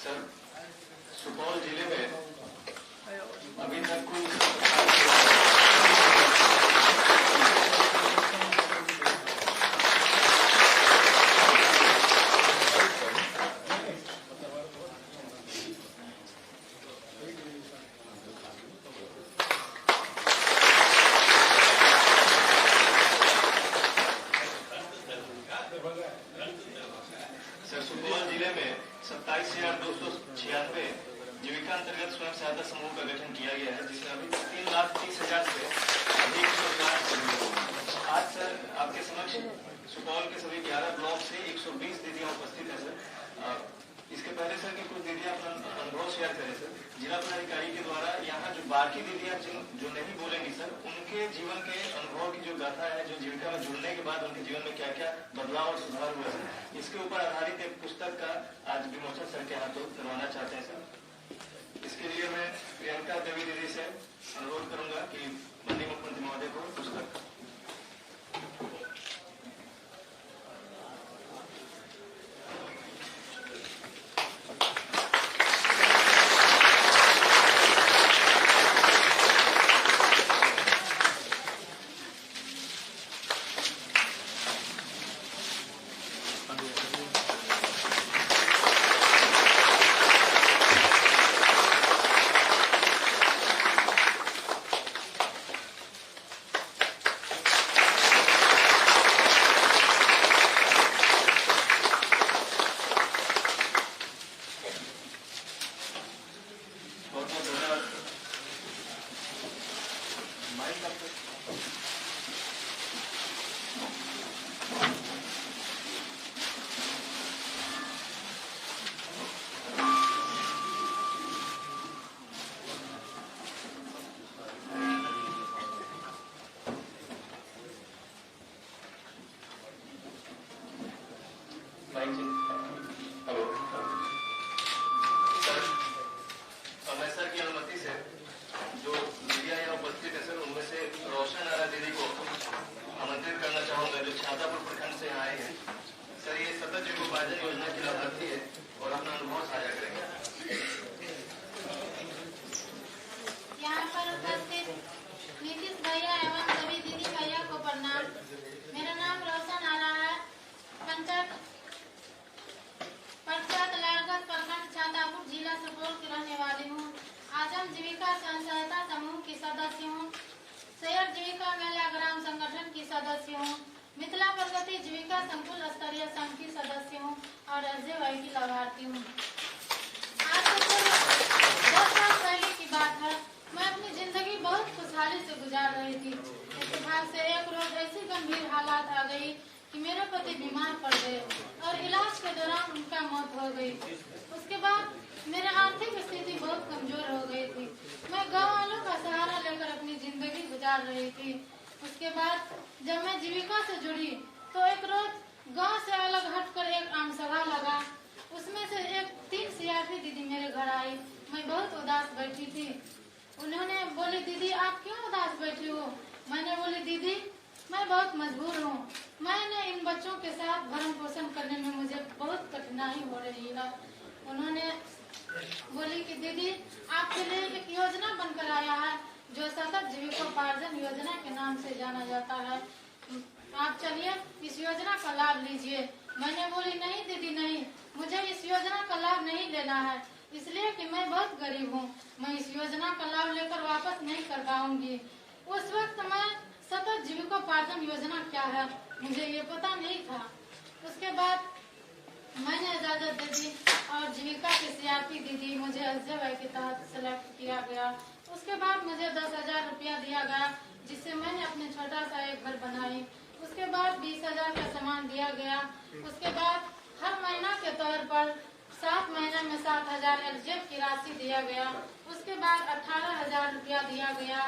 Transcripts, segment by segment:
Sir, Supaul जिले में अभी तक कुल सुपौल जिले में 27,296 जीविका अंतर्गत स्वयं सहायता समूह का गठन किया गया है, जिसमें अभी 3,30,000 से अधिक रोजगार। आज सर आपके समक्ष सुपौल के सभी 11 ब्लॉक से 120 दीदियां उपस्थित है सर। इसके पहले सर कि कुछ दीदियां अपना अनुभव शेयर करें सर। जिला पदाधिकारी के द्वारा यहाँ जो बाकी दीदियां जो नहीं बोलेंगी सर, उनके जीवन के अनुभव की जो गाथा है, जो जीविका में जुड़ने के बाद उनके जीवन में क्या क्या बदलाव और सुधार हुआ सर, इसके ऊपर आधारित एक पुस्तक का आज विमोचन सर के हाथों करवाना चाहते हैं सर। इसके लिए मैं प्रियंका देवी दीदी से अनुरोध करूंगा कि माननीय मुख्यमंत्री महोदय को पुस्तक योजना की लाभार्थी है और अपना अनुभव साझा करेंगे। यहाँ पर उपस्थित नीतीश भैया एवं सभी दीदी भैया को प्रणाम। मेरा नाम रोशन आरा है। पंचायत लालगंज प्रखंड छातापुर जिला सुपौल की रहने वाली हूँ। आज हम जीविका स्वयं सहायता समूह की सदस्य हूँ। शहर जीविका मेला ग्राम संगठन की सदस्य हूँ। मिथिला प्रगति जीविका संकुल स्तरीय संघ की सदस्य हूँ और SJY की लाभार्थी हूँ। आज से 10 साल पहले की बात है। मैं अपनी जिंदगी बहुत खुशहाली से गुजार रही थी। इत्तेफाक से एक रोज ऐसी गंभीर हालात आ गई कि मेरे पति बीमार पड़ गए और इलाज के दौरान उनका मौत हो गई। उसके बाद मेरी आर्थिक स्थिति बहुत कमजोर हो गई थी। मैं गाँव वालों का सहारा लेकर अपनी जिंदगी गुजार रही थी। उसके बाद जब मैं जीविका से जुड़ी तो एक रोज गांव से अलग हटकर एक आम सभा लगा। उसमें से एक 3 CRP दीदी मेरे घर आई। मैं बहुत उदास बैठी थी। उन्होंने बोली, दीदी आप क्यों उदास बैठी हो? मैंने बोली, दीदी मैं बहुत मजबूर हूँ। मैंने इन बच्चों के साथ भरण पोषण करने में मुझे बहुत कठिनाई हो रही है। उन्होंने बोली कि दीदी आपके लिए एक योजना बनकर आया है जो सतत जीविकोपार्जन योजना के नाम से जाना जाता है। आप चलिए इस योजना का लाभ लीजिए। मैंने बोली, नहीं दीदी नहीं, मुझे इस योजना का लाभ नहीं लेना है, इसलिए कि मैं बहुत गरीब हूँ। मैं इस योजना का लाभ लेकर वापस नहीं कर पाऊंगी। उस वक्त मैं सतत जीविकोपार्जन योजना क्या है मुझे ये पता नहीं था। उसके बाद मैंने इजाजत दे दी और जीविका की CRP दीदी मुझे SJY के तहत सेलेक्ट किया गया। उसके बाद मुझे 10,000 रुपया दिया गया, जिससे मैंने अपने छोटा सा एक घर बनाई। उसके बाद 20,000 का सामान दिया गया। उसके बाद हर महीना के तौर पर 7 महीने में 7,000 LGF की राशि दिया गया। उसके बाद 18,000 रुपया दिया गया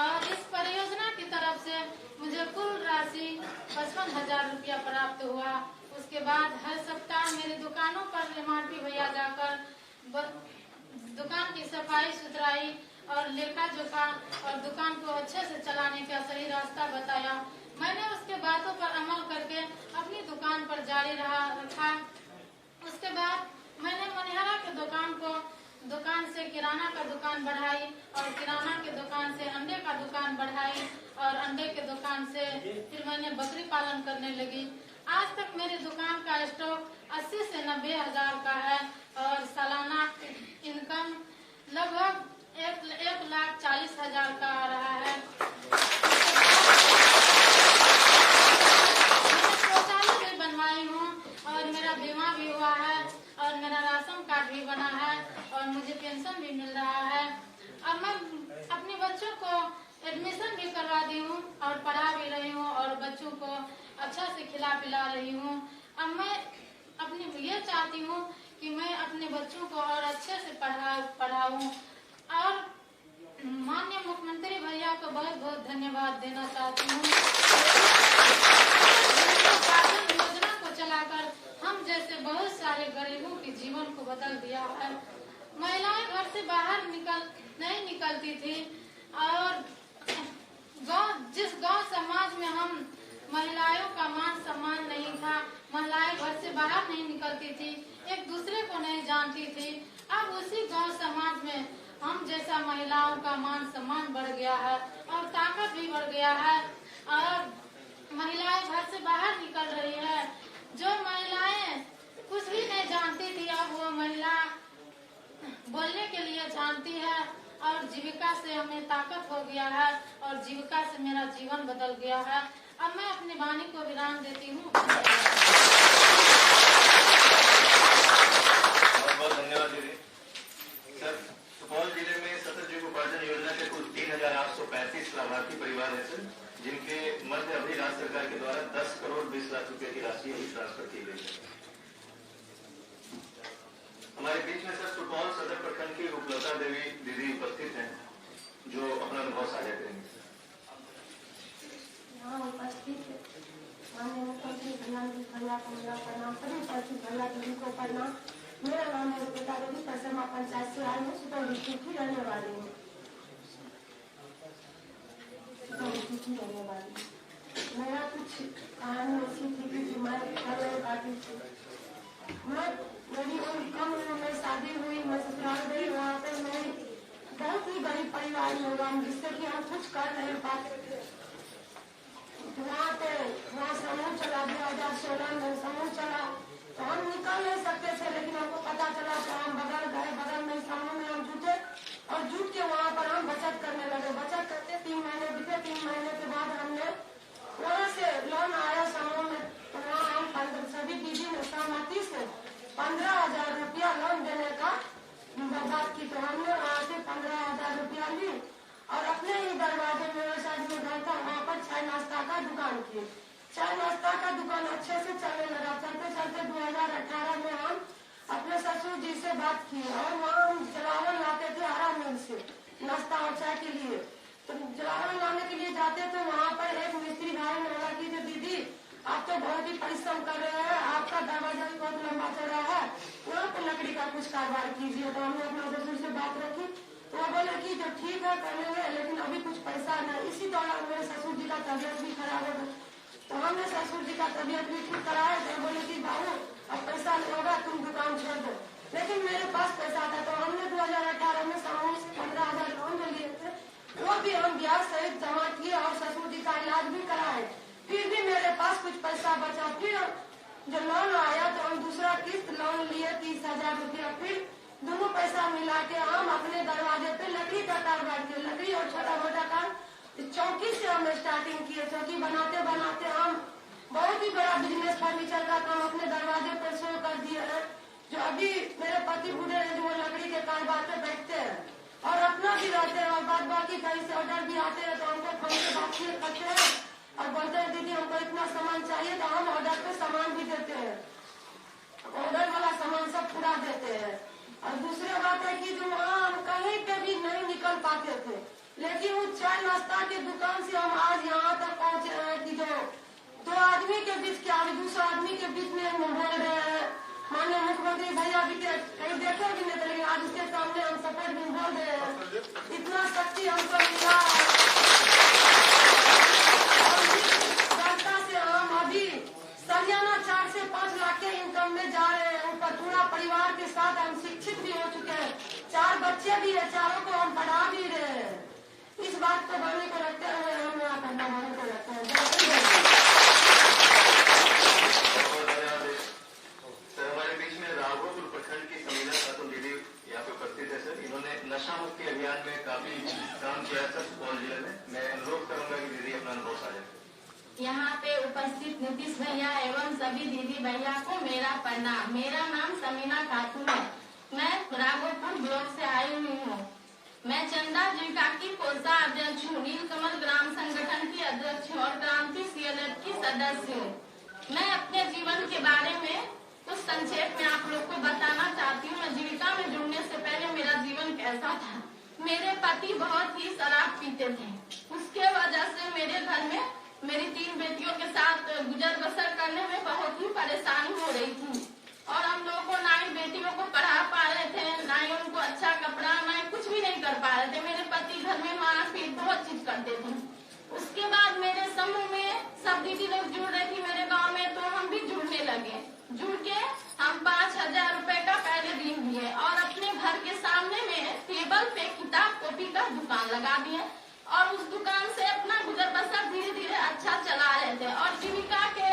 और इस परियोजना की तरफ से मुझे कुल राशि 55,000 रुपया प्राप्त हुआ। उसके बाद हर सप्ताह मेरी दुकानों पर MRP भैया जाकर दुकान की सफाई सुथराई और लेखा जोखा और दुकान को अच्छे से चलाने का सही रास्ता बताया। मैंने उसके बातों पर अमल करके अपनी दुकान पर जारी रखा। उसके बाद मैंने मनिहारा के दुकान किराना का दुकान बढ़ाई और किराना के दुकान से अंडे का दुकान बढ़ाई और अंडे के दुकान से फिर मैंने बकरी पालन करने लगी। आज तक मेरी दुकान का स्टॉक 80 से 90 हजार का है और सालाना इनकम लगभग 1,40,000 का आ रहा है। मैंने शौचालय भी बनवाई हूँ और मेरा बीमा भी हुआ है और मेरा राशन कार्ड भी बना है और मुझे पेंशन भी मिल रहा है। अब मैं अपने बच्चों को एडमिशन भी करवा दी हूँ और पढ़ा भी रही हूँ और बच्चों को अच्छा से खिला पिला रही हूँ। अब मैं अपनी ये चाहती हूँ कि मैं अपने बच्चों को और अच्छे से पढ़ाऊँ और माननीय मुख्यमंत्री भैया को बहुत बहुत धन्यवाद देना चाहती हूँ। योजना को चलाकर हम जैसे बहुत सारे गरीबों के जीवन को बदल दिया है। महिलाएं घर से बाहर नहीं निकलती थी और जिस गांव समाज में हम महिलाओं का मान सम्मान नहीं था, महिलाएं घर से बाहर नहीं निकलती थी, एक दूसरे को नहीं जानती थी। अब उसी गांव समाज में हम जैसा महिलाओं का मान सम्मान बढ़ गया है और ताकत भी बढ़ गया है और महिलाएं घर से बाहर निकल रही है। जो महिलाएं कुछ भी नहीं जानती थी अब वो महिला बोलने के लिए जानती है और जीविका से हमें ताकत हो गया है और जीविका से मेरा जीवन बदल गया है। अब मैं अपनी वाणी को विराम देती हूँ। बहुत बहुत धन्यवाद दीदी। सर, सुपौल जिले में सतत जीविकोपार्जन योजना के कुल 3,835 लाभार्थी परिवार हैं सर, जिनके मध्य अभी राज्य सरकार के द्वारा 10 करोड़ 20 लाख रुपए की राशि अभी ट्रांसफर की गई है। हमारे बीच में सर सुपौल सदर प्रखंड की रूपलता देवी दीदी उपस्थित हैं, जो अपना अनुभव साझा करेंगे। यहाँ उपस्थित माननीय मुख्यमंत्री भैया को मेरा प्रणाम, सभी उपस्थित भैया दीदी को प्रणाम। मेरा नाम है रूपलता देवी, कसरमा पंचायत से आई हूँ, सुपौल डिस्ट्रिक्ट की रहने वाली हूँ। मेरा कुछ कहानी ऐसी थी कि मैं पार्टी थी। मेरी कम उम्र में शादी हुई, मैं ससुराल गई, वहाँ पे मैं बहुत ही गरीब परिवार में हुआ जिससे कि हम कुछ कर नहीं पाते थे। वहाँ समूह चला, 2016 में समूह चला तो हम निकल नहीं सकते थे, लेकिन हमको पता चला तो हम बगल गए, बगल में समूह में हम जुटे और जुट के वहाँ पर हम बचत करने लगे। बचत करते 3 महीने बीते, 3 महीने के बाद हमने वहाँ से लोन आया समूह में, तो वहाँ हम सभी दीदी ने सहमति से 15,000 रुपया लोन देने का बात की। तो हमने वहाँ से 15,000 रुपया ली और अपने ही दरवाजे में साइड में घर था, वहाँ पर चाय नाश्ता का दुकान की। चाय नाश्ता का दुकान अच्छे से चलने लगा। चलते चलते 2018 में हम अपने ससुर जी से बात की और वहाँ हम जलावन लाते थे हरा मिल से नाश्ता और चाय के लिए। तो जलावन लाने के लिए जाते थे, वहाँ पर एक मिस्त्री भाई ने बोला कि दीदी आप तो बहुत ही परिश्रम कर रहे हैं, आपका दरवाजा भी बहुत लंबा चल रहा है, यहाँ पे लकड़ी का कुछ कारोबार कीजिए। तो हमने अपना ससुर से बात रखी तो वो बोले कि जो ठीक है करेंगे, लेकिन अभी कुछ पैसा नहीं। इसी दौरान मेरे ससुर जी का तबियत भी खराब हो गया, तो हमने ससुर जी का तबियत भी ठीक कराया। तो बोले कि बाबू अब पैसा नहीं होगा, तुम दुकान छोड़ दो। लेकिन मेरे पास पैसा था, तो हमने 2018 में समूह से 15,000 लोन लिए थे, वो भी हम ब्याज सहित जमा किए और ससुर जी का इलाज भी कराए। फिर भी मेरे पास कुछ पैसा बचा। फिर जो लोन आया तो हम दूसरा किस्त लोन लिए 30,000 रुपया। फिर दोनों पैसा मिला के हम अपने दरवाजे पे लकड़ी का कारोबार किए। लकड़ी और छोटा मोटा काम, चौकी से हम स्टार्टिंग किए। चौकी बनाते बनाते हम बहुत ही बड़ा बिजनेस फर्नीचर का काम अपने दरवाजे पर शुरू कर दिए हैं। जो अभी मेरे पति बूढ़े हैं, जो वो लकड़ी के कारोबार पे बैठते हैं और अपना भी रहते हैं और बाद बाकी कहीं से ऑर्डर भी आते हैं तो हमको फोन से बातचीत करते हैं और बोलते हैं दीदी हमको इतना सामान चाहिए, तो हम ऑर्डर पे सामान भी देते हैं, ऑर्डर वाला सामान सब पूरा देते हैं। और दूसरी बात है कि जो वहाँ हम कहीं पे भी नहीं निकल पाते थे, लेकिन वो चाय नाश्ता के दुकान से हम आज यहाँ तक पहुँचे हैं कि जो 2 आदमी के बीच के आज दूसरा आदमी के बीच में हम बोल रहे हैं। माननीय मुख्यमंत्री भैया भी कहीं देखे भी नहीं थे, लेकिन आज उसके सामने हम सपोर्ट में बोल रहे हैं। इतना शक्ति हमको मिला जनता से। हम अभी सलियाना 4 से 5 लाख के इनकम में जा रहे हैं। ऊपर पूरा परिवार के साथ हम शिक्षित भी हो चुके हैं, 4 बच्चे भी है, बात को माने को रखते हुए हम यहाँ करना माने को रखते हैं। सर हमारे बीच में राघोपुर प्रखंड की समीना खातून दीदी यहाँ पे उपस्थित है सर। इन्होंने नशा मुक्ति अभियान में काफी काम किया सर सुपौल जिले में। मैं अनुरोध करूंगा कि दीदी अपना अनुभव साझा करें। यहाँ पे उपस्थित नीतीश भैया एवं सभी दीदी भैया को मेरा प्रणाम। मेरा नाम समीना खातून है। मैं राघोपुर ब्लॉक से आई हुई हूँ। मैं चंदा जीविका की कोषा अध्यक्ष हूँ, नीलकमल ग्राम संगठन की अध्यक्ष हूँ और क्रांति CLF की सदस्य हूँ। मैं अपने जीवन के बारे में कुछ संक्षेप में आप लोग को बताना चाहती हूँ। मैं जीविका में जुड़ने से पहले मेरा जीवन कैसा था। मेरे पति बहुत ही शराब पीते थे। उसके वजह से मेरे घर में मेरी 3 बेटियों के साथ गुजर बसर करने में बहुत ही परेशानी हो रही थी और हम लोगों को ना ही बेटियों को पढ़ा पा रहे थे, ना ही उनको अच्छा कपड़ा, ना ही कुछ भी नहीं कर पा रहे थे। मेरे पति घर में मारपीट बहुत चीज करते थे। उसके बाद मेरे समूह में सब दीदी लोग जुड़ रही थी मेरे गांव में, तो हम भी जुड़ने लगे। जुड़ के हम 5,000 रुपए का पहले ऋण दिए और अपने घर के सामने में टेबल पे किताब कॉपी का दुकान लगा दिए और उस दुकान से अपना गुजर बसर धीरे धीरे अच्छा चला रहे थे। और जीविका के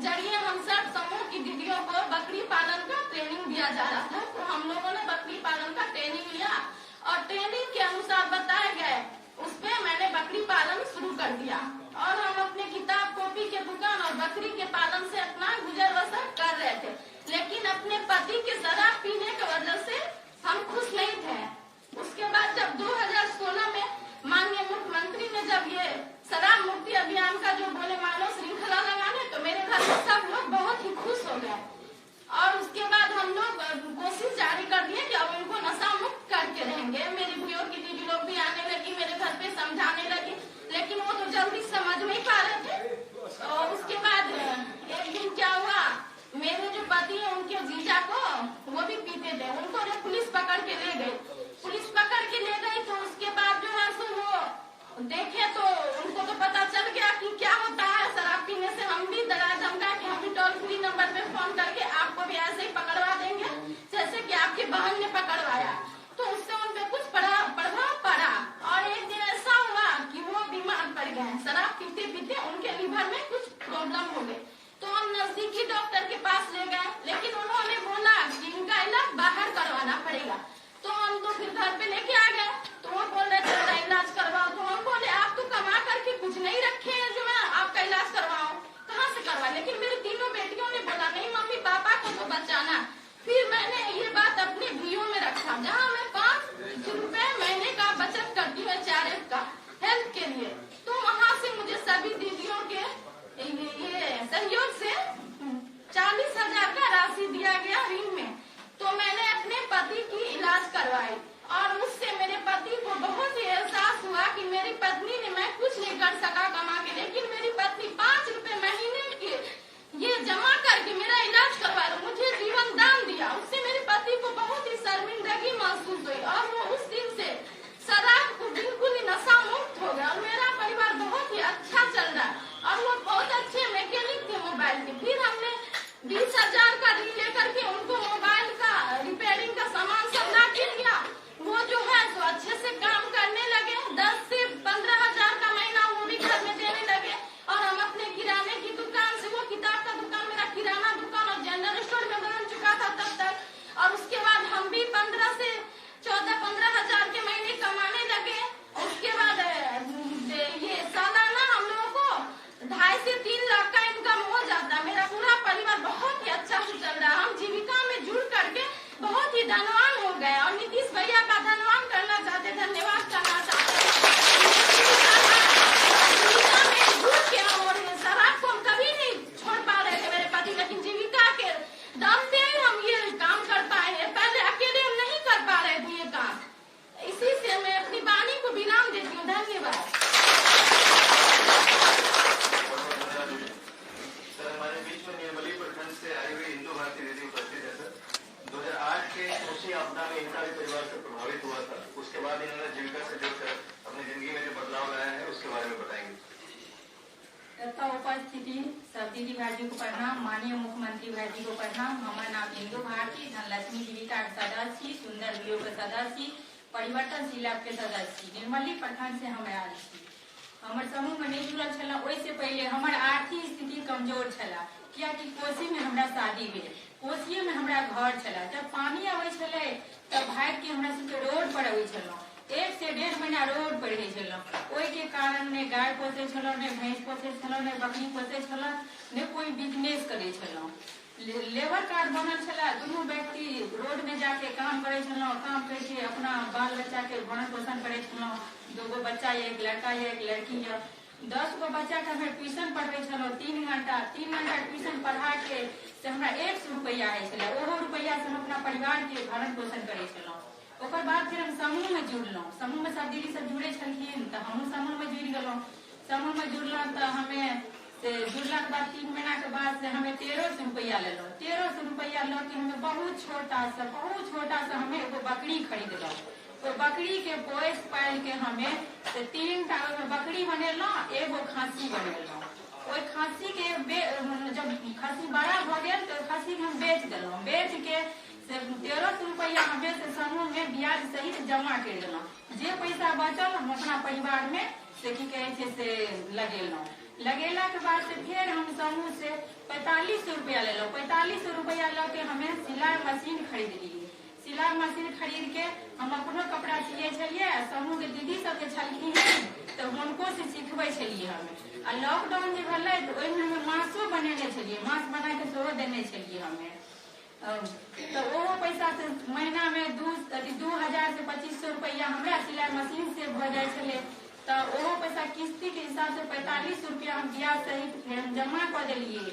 जरिए हम सब समूह की दीदियों को बकरी पालन का ट्रेनिंग दिया जा रहा था। तो हम लोगों ने बकरी पालन का ट्रेनिंग लिया और ट्रेनिंग के अनुसार बताए गए उस पे मैंने बकरी पालन शुरू कर दिया और हम अपने किताब कॉपी के दुकान और बकरी के पालन से अपना गुजर बसर कर रहे थे। लेकिन अपने पति के शराब पीने की वजह से हम खुश नहीं थे। उसके बाद जब 2016 में माननीय मुख्यमंत्री ने जब ये शराब मुक्ति अभियान का जो बोले मानव श्रृंखला लगाने, तो मेरे घर में सब लोग बहुत ही खुश हो गए और उसके बाद हम लोग कोशिश जारी कर दिए कि अब इनको नशा मुक्त करके रहेंगे। मेरी भैया की दीदी लोग भी आने लगी मेरे घर पे समझाने लगी, लेकिन वो तो जल्दी समझ नहीं पा रहे थे। और उसके बाद एक दिन क्या हुआ, मेरे जो पति है उनके जीजा को वो भी पीते थे, उनको जो पुलिस पकड़ के ले गई। पुलिस पकड़ के ले गई तो उसके बाद जो है सो वो देखे तो उनको तो पता चल गया कि क्या होता है शराब पीने से। हम भी डरा धमका कि हम भी टोल फ्री नंबर पे फोन करके आपको भी ऐसे ही पकड़वा देंगे जैसे कि आपकी बहन ने पकड़वाया। तो उससे उन पे कुछ प्रभाव पड़ा और एक दिन ऐसा हुआ कि वो बीमार पड़ गए। शराब पीते पीते उनके लीवर में कुछ प्रॉब्लम हो गई। तो हम नजदीकी डॉक्टर के पास ले गए, लेकिन उन्होंने बोला कि इनका इलाज बाहर करवाना पड़ेगा। तो हम तो फिर घर पे लेके आ गए। तो वो बोल रहे थे इलाज करवाओ। तो हम बोले आप तो कमा करके कुछ नहीं रखे हैं जो मैं आपका इलाज करवाऊं, कहाँ से करवा। लेकिन मेरी तीनों बेटियों ने बोला नहीं मम्मी पापा को तो बचाना। फिर मैंने ये बात अपने भीओ में रखा, जहाँ मैं 5 रुपए महीने का बचत करती हूँ HRF का हेल्थ के लिए। तो वहाँ से मुझे सभी दीदियों के ये सहयोग से 40,000 का राशि दिया गया ऋण में। तो मैंने अपने पति की इलाज करवाई और उससे मेरे पति को बहुत ही एहसास हुआ कि मेरी पत्नी ने, मैं कुछ नहीं कर सका कमा के, लेकिन मेरी पत्नी 5 रुपए महीने के ये जमा करके मेरा इलाज करवा रहा, मुझे जीवन दान दिया। उससे मेरे पति को बहुत ही शर्मिंदगी महसूस हुई और वो उस दिन से शराब को बिल्कुल ही नशा मुक्त हो गया और मेरा परिवार बहुत ही अच्छा चल रहा है। और वो बहुत अच्छे मैकेनिक थे मोबाइल के। फिर हमने 20,000 का ऋण लेकर के उनको मोबाइल का रिपेयरिंग का सामान सब ला के दिया। वो जो है तो अच्छे से काम करने लगे। 10 से 15,000 का महीना वो भी घर में देने लगे और हम अपने किराने की दुकान से, वो किताब का दुकान मेरा किराना दुकान और जनरल स्टोर में बदल चुका था तब तक। और उसके बाद हम भी 15 से 14-15,000 के महीने कमाने लगे। उसके बाद ये सालाना हम लोगों को 2.5 से 3 लाख का इनकम हो जाता। मेरा पूरा परिवार बहुत ही अच्छा से चल रहा है। हम जीविका में जुड़ करके बहुत ही धनवान हो गए और नीतीश भैया का धनवान करना चाहते, धन्यवाद करना चाहते। जीविका में जुड़ के और शराब को हम कभी नहीं छोड़ पा रहे थे मेरे पति, लेकिन जीविका के दम पे हम ये काम कर पाए हैं। पहले अकेले हम नहीं कर पा रहे थे ये काम। इसी से मैं अपनी वाणी को विराम देती हूँ। धन्यवाद। सर हमारे बीच में निर्मली प्रखंड से आई हुई हिंदू भारती दीदी उपस्थित है सर। 2008 के कृषि आपदा में इनका भी परिवार से प्रभावित हुआ था। उसके बाद इन्होंने जीविका से जुड़कर अपनी जिंदगी में जो बदलाव लाया है उसके बारे में बताएंगे। तथा उपस्थिति सब दीदी भाई को प्रणाम। माननीय मुख्यमंत्री भाई को प्रणाम। हमारा नाम हिंदू भारती, धनलक्ष्मी जीविका सदस्य, सुंदर वीडियो के सदस्य, परिवर्तनशील के सदस्य निर्मली प्रखंड से हम आयल छी। हमर समूह में नहीं जुड़ल छला, ओहिसे पहले हमर आर्थिक स्थिति कमजोर छला, कियाकि कोशी में हमरा शादी भेल, कोशिये में हमरा घर छला। जब पानी आवे छले तब भाग के हमरा सबके रोड पर आवे छलौ, 1 से 1.5 महीना रोड पर रहे छलौ। ओहि के कारण ने गाय पोसे छलौ, ने भैंस पोसे छलौ, ने बकरी पोसे छलौ, ने कोई बिजनेस करे छलौ। लेबर कार्ड बनल छला, दुनू व्यक्ति रोड में जाके काम करे छलौ, काम करके अपना बाल बच्चा के भरण पोषण करे छलौ। 2 बच्चा है, एक लड़का है, एक लड़की है। 10 गो बच्चा के हमें ट्यूशन पढ़े छलौ, 3 घंटा ट्यूशन पढ़ा के से हमरा 100 रुपया आए छला। ओहो रुपया से हम अपना परिवार के भरण पोषण करे छलौ। ओकर बाद फिर हम समूह में जुड़लौ, समूह में सब दीदी सब जुड़े छलखिन त हमहूँ समूह में जुड़ गेलौ। समूह में जुड़लौ त हमें से जुड़ला के बाद 3 महीना के बाद से हमें 1300 रुपया लेलो। 1300 रुपया लो के हमें बहुत छोटा सा हमें एगो बकरी खरीदलो। तो बकरी के पोस पाल के हमें से 3टा बकरी बनेलो, एगो खस्सी बनेलो। ओहि खस्सी के जब खस्सी बड़ा भ गेल तो खस्सी के हम बेच देलो। बेच के से 1300 रुपया हमें से समूह में ब्याज सहित जमा कर देलो। जे पैसा बचल हम अपना परिवार में से की कहे छे से लगेलो। लगेला के बाद से फिर हम समूह से 4500 रुपया ले लो। 4500 रुपया लो के हमें सिलाई मशीन खरीद लिए। सिलाई मशीन खरीद के हम अपनो कपड़ा सिए छलिए, समूह के दीदी सब के छलखिन तो हुनको से सिखबे छलिए हमें। आ लॉकडाउन जे भेलै तो ओहिमे हमें मासो बनेने छलिए, मास बना के सेहो देने छलिए हमें। तो वो पैसा से महीना में 2000 से 2500 रुपया हमरा सिलाई मशीन से भ जाए छले। तो वो पैसा किस्ती के हिसाब से 4500 रुपया हम ब्याज सहित जमा कर दिलिए।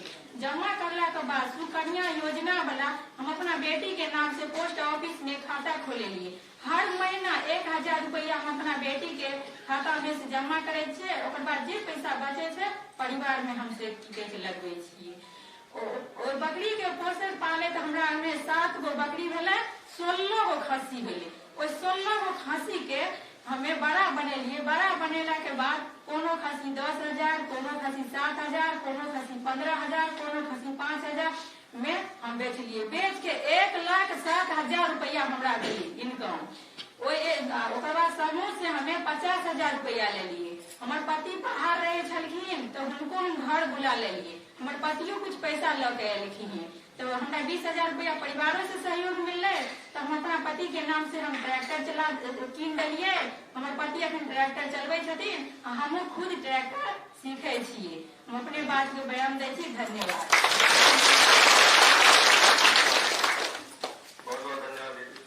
जमा करला के बाद सुकन्या योजना वाला हम अपना बेटी के नाम से पोस्ट ऑफिस में खाता खोले लिए। हर महीना 1000 रुपया हम अपना बेटी के खाता में से जमा करे छे। ओकर बाद जे पैसा बचे छे परिवार में हम से लगवे छिए। और बकरी के पोषण पाले तो हमरा में 7 गो बकरी भेले, 16 गो खस्सी भेले। ओइ 16 गो खस्सी के हमें बड़ा बनेलिए। बड़ा बनेला के बाद कोनो खस्सी 10,000, कोनो खस्सी 7,000, कोनो खस्सी 15,000, कोनो खस्सी 5,000 में हम बेच लिए। बेच के 1,07,000 रुपया हमरा दिली इनकम। ओकर बाद समूह से हमें 50,000 रुपया ले लिए। हमार पति बाहर रहे छलखिन तो उनको हम घर बुला ले लिए। हमारे पतियों कुछ पैसा ल के एलखिन तो हमरा 20,000 रुपया परिवारों से सहयोग मिलले। तो हम अपना पति के नाम से हम ट्रैक्टर कीन दिलिए। हमारे पति अखन ट्रैक्टर चलबे छथिन, हम खुद ट्रैक्टर सीखे छिए। हम अपने बात के बयान दै छी। धन्यवाद। बहुत बहुत धन्यवाद दीदी।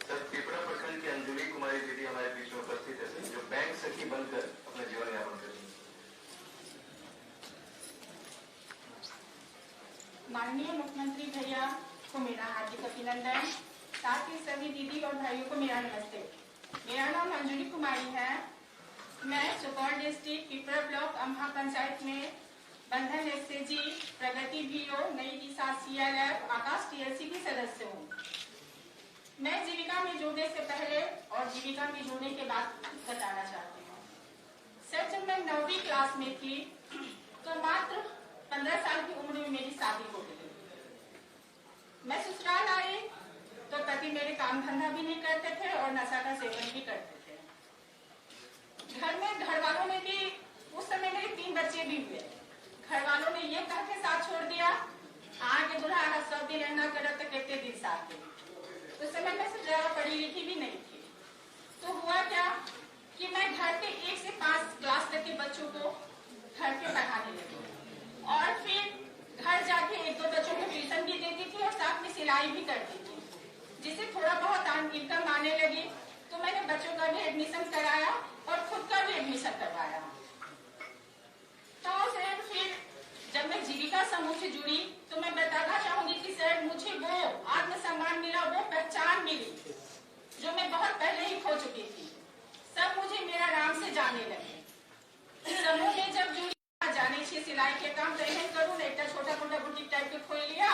सर, पिपरा प्रखंड की अंजलि कुमारी दीदी हमारे बीच में उपस्थित है, जो बैंक सखी बनकर अपना जीवन यापन कर रही है। माननीय मुख्यमंत्री भैया को मेरा हार्दिक अभिनंदन, साथ ही सभी दीदी और भाइयों को मेरा नमस्ते। मेरा नाम अंजलि कुमारी है। मैं सुपौल डिस्ट्रिक्ट पिपरा ब्लॉक अम्हा पंचायत में बंधन एसएजी, प्रगति बीओ, नई दिशा CLF, आकाश TLC की सदस्य हूँ। मैं जीविका में जुड़ने से पहले और जीविका में जुड़ने के बाद बताना चाहती हूँ। सर, जब मैं 9वीं क्लास में थी तो मात्र 15 साल की उम्र में मेरी शादी हो गई। मैं ससुराल आई तो पति मेरे काम धंधा भी नहीं करते थे और नशा का सेवन भी करते थे। घर में घर वालों ने भी, उस समय मेरे 3 बच्चे भी हुए। घर वालों ने ये कह के साथ छोड़ दिया, आगे दुल्हा सब दिन रहना करत तो कितने दिन साथ थे। उस समय मैं से ज्यादा पढ़ी लिखी भी नहीं थी। तो हुआ क्या कि मैं घर के 1 से 5 क्लास तक के बच्चों को घर पे पढ़ाने लगी और फिर घर जाके 1-2 बच्चों को ट्यूशन भी देती थी और साथ में सिलाई भी करती थी, जिससे थोड़ा बहुत इनकम आने लगी। तो मैंने बच्चों का भी एडमिशन कराया और खुद का भी एडमिशन करवाया। तो फिर जब मैं जीविका समूह से जुड़ी तो मैं बताना चाहूंगी कि सर, मुझे वो आत्मसम्मान मिला, वो पहचान मिली जो मैं बहुत पहले ही खो चुकी थी। सब मुझे मेरा नाम से जाने लगे। समूह में जब जुड़ी, जाने छे सिलाई के काम तो एहन करूँ ना, एक छोटा मोटा बुटीक टाइप के खोल लिया,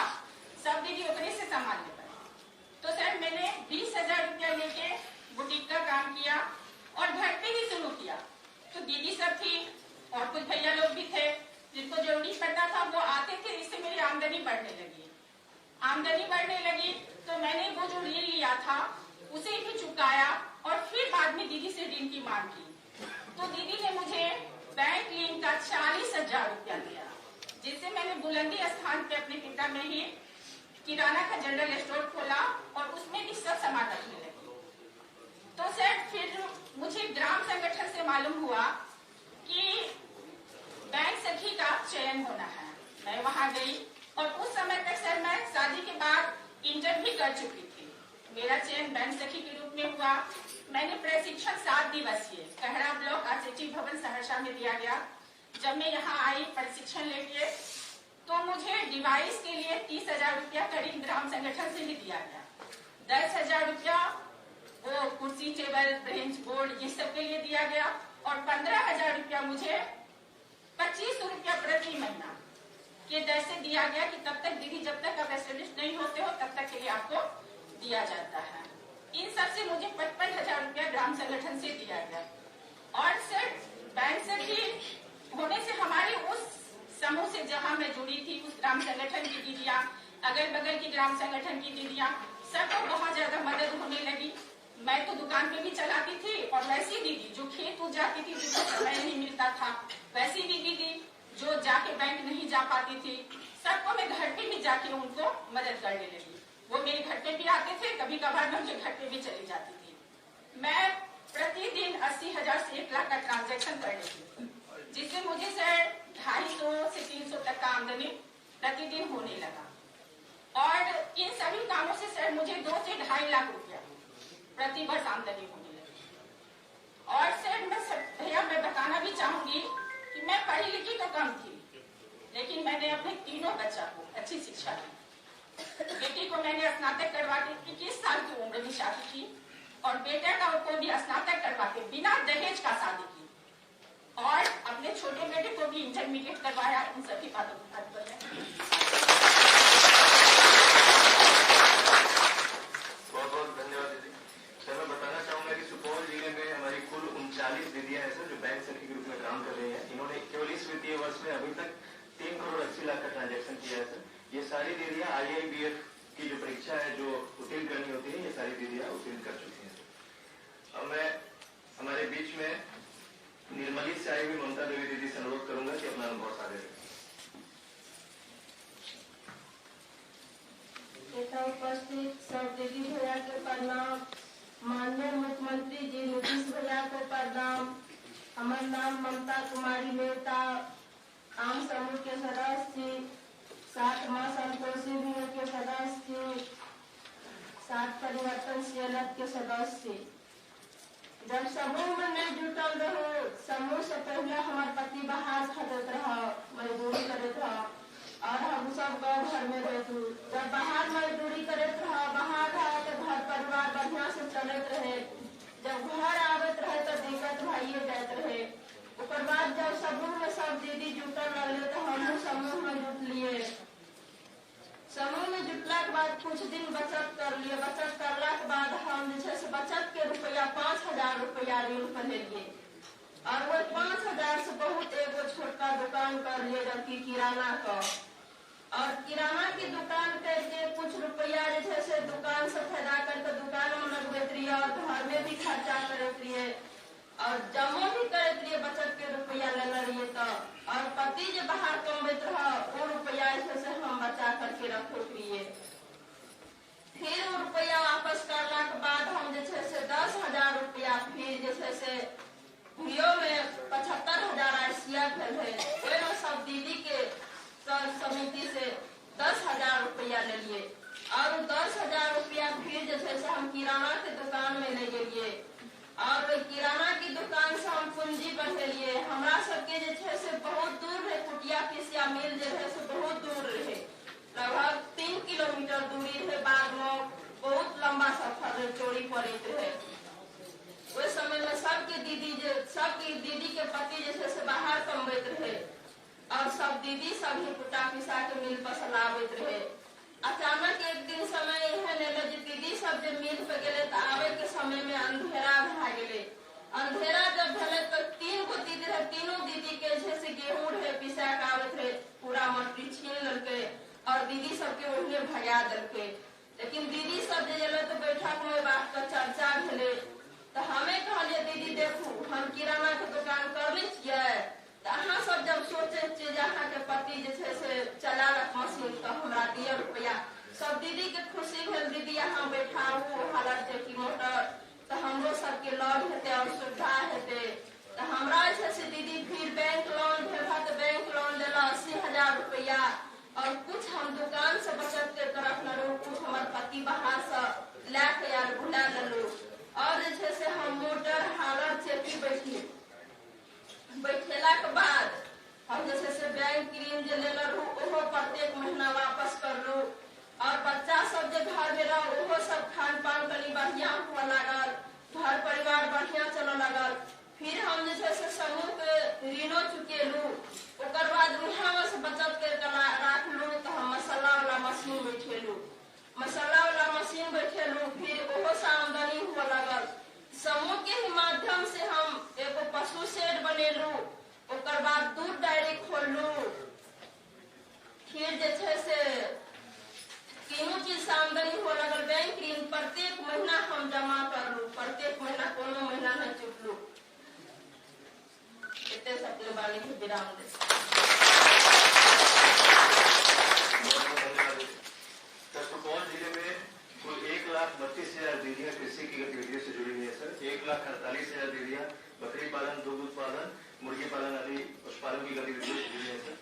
सब दीदी ओकरे से सामान ले पाए। तो सर, मैंने 20,000 रुपया लेके बुटीक का काम किया और घर पे ही शुरू किया। तो दीदी सब थी और कुछ भैया लोग भी थे, जिनको जरूरी पड़ता था वो आते थे। इससे मेरी आमदनी बढ़ने लगी। तो मैंने वो जो ऋण लिया था उसे भी चुकाया और बाद में दीदी से ऋण की मांग की, तो दीदी ने मुझे बैंक ऋण का 40,000 रुपया दिया, जिससे मैंने बुलंदी स्थान पे अपने पिता में ही किराना का जनरल स्टोर खोला और उसमें भी सब सामान रखने लगी। तो सर फिर मुझे ग्राम संगठन से मालूम हुआ कि बैंक सखी का चयन होना है। मैं वहां गई और उस समय तक सर मैं शादी के बाद इंटर भी कर चुकी थी। मेरा चयन बैंक सखी के रूप में हुआ। मैंने प्रशिक्षण 7 दिवसीय कहरा ब्लॉक आरसीटी भवन सहरसा में दिया गया। जब मैं यहाँ आई प्रशिक्षण लेके, तो मुझे डिवाइस के लिए 30,000 रुपया करीब ग्राम संगठन से भी दिया गया। 10,000 रुपया वो कुर्सी टेबल बेंच बोर्ड ये सब के लिए दिया गया और 15,000 रुपया मुझे 2500 रुपया प्रति महीना के दर से दिया गया कि तब तक दीदी जब तक आप एस्टेब्लिश नहीं होते हो तब तक के लिए आपको दिया जाता है। इन सब से मुझे 55,000 रुपया ग्राम संगठन से दिया गया। और सर बैंक सखी होने से हमारे उस समूह से जहां मैं जुड़ी थी, उस ग्राम संगठन की दीदियां, अगल बगल की ग्राम संगठन की दीदियां, सबको बहुत ज्यादा मदद होने लगी। मैं तो दुकान पे भी चलाती थी और वैसी दीदी जो खेत उठ जाती थी, जिसको समय नहीं मिलता था, वैसी भी दीदी जो जाके बैंक नहीं जा पाती थी, सबको मैं घर पे भी जाके उनको मदद करने लगी। वो मेरे घर पे भी आते थे, कभी कभार मैं उनके घर पे भी चली जाती थी। मैं प्रतिदिन 80,000 से 1 लाख का ट्रांजेक्शन कर लेती थी, जिससे मुझे सर 250 से 300 तक का आमदनी प्रतिदिन होने लगा। और इन सभी कामों से सर मुझे 2 से 2.5 लाख रुपया प्रति वर्ष आमदनी होने लगी। और सर भैया मैं बताना भी चाहूंगी कि मैं पढ़ी लिखी तो कम थी, लेकिन मैंने अपने तीनों बच्चा को अच्छी शिक्षा दी। बेटी को मैंने स्नातक करवा के 21 साल की उम्र में शादी की और बेटे को भी स्नातक करवा के बिना दहेज का शादी की और अपने छोटे बेटे को भी इंटरमीडिएट करवाया। उन सभी बातों पर बहुत बहुत धन्यवाद दीदी। सर मैं बताना चाहूंगा कि सुपौल जिले में हमारी कुल 39 दीदियां हैं सर, जो बैंक सखी के रूप में काम कर रही हैं। इन्होंने केवल इस वित्तीय वर्ष में अभी तक 3 करोड़ 80 लाख का ट्रांजेक्शन किया है सर। ये सारी दीदियां IIBF की जो परीक्षा है जो उत्तीर्ण करनी होती है, ये सारी दीदियां उत्तीर्ण कर चुकी हैं सर। अब मैं हमारे बीच में निर्मली से आई हुई ममता देवी दीदी से अनुरोध करूंगा कि अपना अनुभव साझा करें। उपस्थित सब दीदी भैया के प्रणाम। माननीय मुख्यमंत्री जी नीतीश भैया को प्रणाम। हमार नाम ममता कुमारी मेहता, आम समूह के सदस्य, 7 माँ संतोषी भी के सदस्य, 7 परिवर्तनशील के सदस्य। जब समूह में नहीं जुटल रहो, समूह से पहले हमारे पति बाहर खरीद रहा, मजदूरी करते रहा और हम सब गाँव घर में रहते। जब बाहर मजदूरी करते रहा, बाहर रहा तो घर परिवार बढ़िया से चलते रहे। जब घर आवत रहे तो दिक्कत भाइये जाते रहे। उसके बाद जब समूह में सब दीदी जुटल लगे तो हम समूह में जुट लिए। समूह में जुटला के बाद कुछ दिन बचत कर लिए। बचत करला के बाद हम जैसे बचत के रुपया 5,000 रुपया ऋण पर ले लिए और वो 5,000 से बहुत एगो छोटा दुकान कर लिए, जबकि किराना का। और किराना की दुकान करके कुछ रुपया जैसे दुकान से फायदा करके दुकान में लगबैत रहिए और घर में भी खर्चा करते रहिए और जमा भी करते रहिए, बचत के रुपया लेना रहिए तो। और पति जो बाहर कमबैत रहा, वो रुपया जैसे हम बचा करके रखे रहिए। फिर वो रुपया वापस करला के बाद हम जैसे 10,000 रुपया फिर जैसे भियो में 75,000 आइसिया भेल है, सब दीदी के समिति से 10,000 रुपया ले लिए और 10,000 रुपया फिर जैसे हम किराना के दुकान में ले गए और किराना की दुकान से हम पूंजी बढ़ेलिए। हमारा सबके जैसे बहुत दूर रहे, कुटिया पिसिया मिल जो है से बहुत दूर रहे, लगभग 3 किलोमीटर दूरी रहे। बाद में बहुत लंबा सफर रहे, चोरी पड़ते रहे। उस समय में सबकी दीदी के पति जैसे से बाहर कमबैत रहे और सब दीदी सभी कुटा पिसा के मिल पर सलाबैत रहे। अचानक एक दिन समय एहन एले जे दीदी सब जब मिल पे गए तो आवे के समय में अंधेरा भा गए। अंधेरा जब भेले तो 3 गो दीदी रहे, तीनों दीदी के जैसे गेहूं रहे पिसा के आवत रहे, पूरा मट्टी छीन ललके और दीदी सबके ओहने भगा दलके। लेकिन दीदी सब जे तो बैठक में बात का चर्चा भेले तो हमें कहल चुकेलू ओकर बाद वहाँ से बचत करके राख लू तो हम मसाला वाला मशीन बैठेलू फिर ओहो से आमदनी हुआ लगल। समूह के ही माध्यम से हम एगो पशु शेड बनेलू ओकर बाद दूध डायरी खोललू फिर जे छै से तीनों चीज से आमदनी हो लगल। बैंक ऋण प्रत्येक महीना हम जमा करलू प्रत्येक महीना कोनो महीना नहीं चुकलू। इतने से अपने वाले के विराम दे। सुपौल जिले में कुल 1,32,000 दीदियां कृषि की गतिविधियों से जुड़ी हुई है सर। 1,48,000 दीदियां बकरी पालन, दुग्ध उत्पादन, मुर्गी पालन आदि पशुपालन की गतिविधियों से जुड़ी है सर।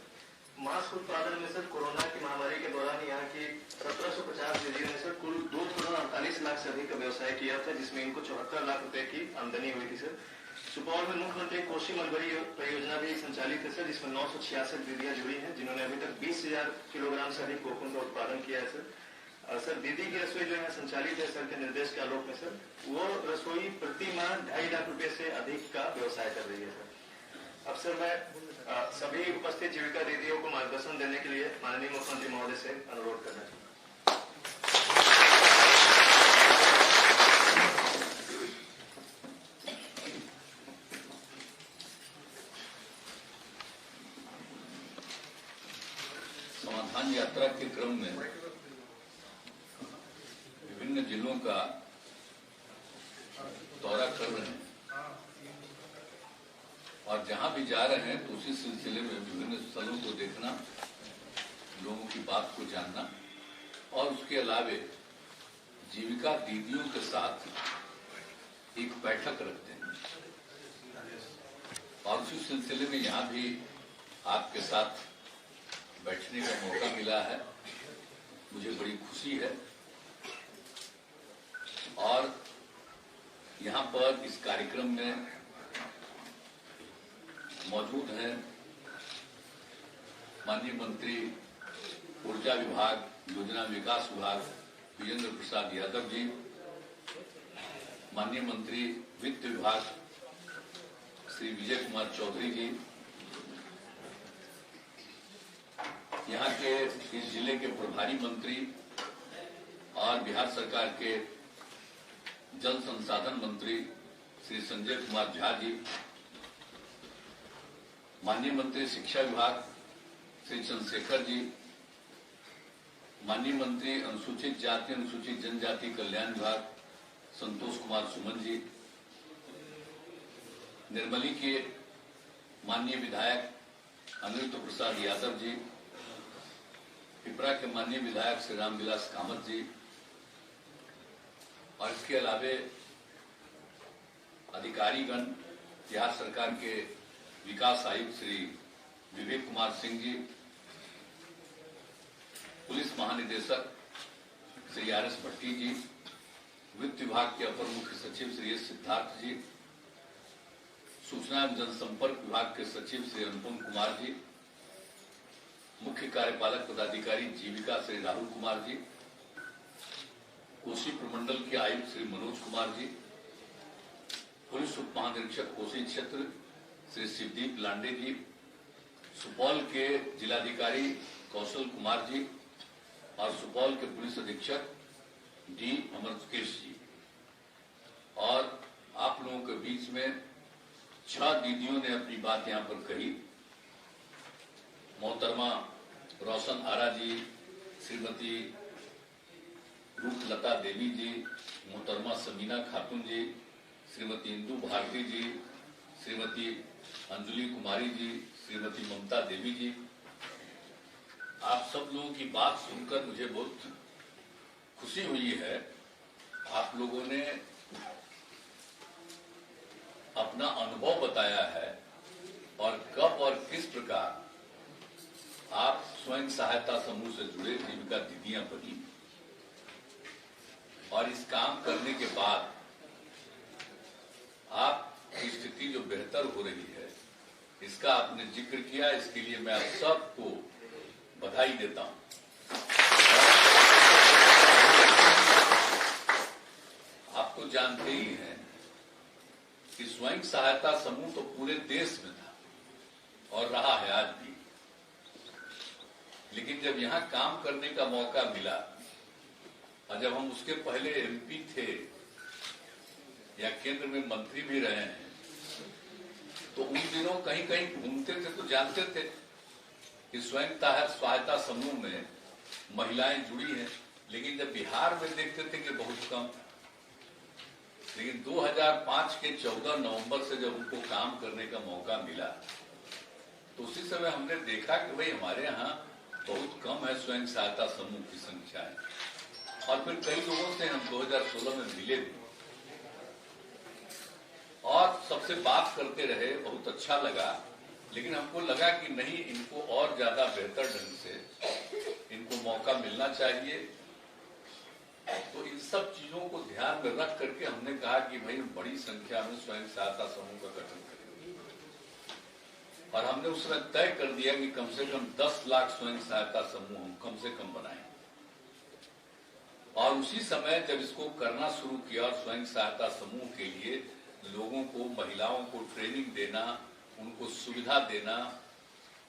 मांस उत्पादन में सर कोरोना की महामारी के दौरान यहाँ की 1750 दीदियों ने सर कुल 2,48 लाख से अधिक का व्यवसाय किया था, जिसमें इनको 74 लाख रुपए की आमदनी हुई थी सर। सुपौल में मुख्यमंत्री कोशी मलबरी परियोजना भी संचालित है सर, जिसमें 966 दीदियां जुड़ी हैं, जिन्होंने अभी तक 20,000 किलोग्राम से अधिक कोकून का उत्पादन किया है सर। सर दीदी की रसोई जो है संचालित है सर के निर्देश के आलोक में सर, वो रसोई प्रति माह 2.5 लाख रुपए से अधिक का व्यवसाय कर रही है सर। अब सर मैं सभी उपस्थित जीविका दीदियों को मार्गदर्शन देने के लिए माननीय मुख्यमंत्री महोदय से अनुरोध करना चाहिए। समाधान यात्रा के क्रम में विभिन्न जिलों का दौरा कर रहे हैं और जहां भी जा रहे हैं तो उसी सिलसिले में विभिन्न स्थलों को देखना, लोगों की बात को जानना और उसके अलावे जीविका दीदियों के साथ एक बैठक रखते हैं और उसी सिलसिले में यहाँ भी आपके साथ बैठने का मौका मिला है। मुझे बड़ी खुशी है और यहाँ पर इस कार्यक्रम में मौजूद हैं माननीय मंत्री ऊर्जा विभाग, योजना विकास विभाग विजेंद्र प्रसाद यादव जी, माननीय मंत्री वित्त विभाग श्री विजय कुमार चौधरी जी, यहाँ के इस जिले के प्रभारी मंत्री और बिहार सरकार के जल संसाधन मंत्री श्री संजय कुमार झा जी, माननीय मंत्री शिक्षा विभाग श्री चंद्रशेखर जी, माननीय मंत्री अनुसूचित जाति अनुसूचित जनजाति कल्याण विभाग संतोष कुमार सुमन जी, निर्मली के माननीय विधायक अनिरुद्ध प्रसाद यादव जी, पिपरा के माननीय विधायक श्री रामविलास कामत जी और इसके अलावे अधिकारीगण, बिहार सरकार के विकास आयुक्त श्री विवेक कुमार सिंह जी, पुलिस महानिदेशक श्री आर.एस. भट्टी जी, वित्त विभाग के अपर मुख्य सचिव श्री एस. सिद्धार्थ जी, सूचना एवं जनसंपर्क विभाग के सचिव श्री अनुपम कुमार जी, मुख्य कार्यपालक पदाधिकारी जीविका श्री राहुल कुमार जी, कोसी प्रमंडल के आयुक्त श्री मनोज कुमार जी, पुलिस उप महानिरीक्षक कोसी क्षेत्र श्री शिवदीप लांडे जी, सुपौल के जिलाधिकारी कौशल कुमार जी और सुपौल के पुलिस अधीक्षक डी अमरकेश जी। और आप लोगों के बीच में 6 दीदियों ने अपनी बात यहां पर कही। मोहतरमा रोशन आरा जी, श्रीमती रूपलता देवी जी, मोहतरमा समीना खातून जी, श्रीमती इंदु भारती जी, श्रीमती अंजुली कुमारी जी, श्रीमती ममता देवी जी, आप सब लोगों की बात सुनकर मुझे बहुत खुशी हुई है। आप लोगों ने अपना अनुभव बताया है और कब और किस प्रकार आप स्वयं सहायता समूह से जुड़े जीविका दीदियां बनी और इस काम करने के बाद आपकी स्थिति जो बेहतर हो रही है, इसका आपने जिक्र किया। इसके लिए मैं आप सबको बधाई देता हूं। आप तो जानते ही हैं कि स्वयं सहायता समूह तो पूरे देश में था, और रहा है आज भी। लेकिन जब यहाँ काम करने का मौका मिला और जब हम उसके पहले एमपी थे या केंद्र में मंत्री भी रहे हैं, तो उन दिनों कहीं कहीं घूमते थे तो जानते थे कि स्वयं सहायता समूह में महिलाएं जुड़ी हैं। लेकिन जब बिहार में देखते थे कि बहुत कम। लेकिन 2005 के 14 नवंबर से जब उनको काम करने का मौका मिला, तो उसी समय हमने देखा कि भाई हमारे यहाँ बहुत कम है स्वयं सहायता समूह की संख्याएं। और फिर कई लोगों से हम 2016 में मिले भी और सबसे बात करते रहे, बहुत अच्छा लगा। लेकिन हमको लगा कि नहीं, इनको और ज्यादा बेहतर ढंग से इनको मौका मिलना चाहिए। तो इन सब चीजों को ध्यान में रख करके हमने कहा कि भाई बड़ी संख्या में स्वयं सहायता समूह का गठन करेंगे। और हमने उस समय तय कर दिया कि कम से कम 10 लाख स्वयं सहायता समूह हम कम से कम बनाएं। और उसी समय जब इसको करना शुरू किया और स्वयं सहायता समूह के लिए लोगों को, महिलाओं को ट्रेनिंग देना, उनको सुविधा देना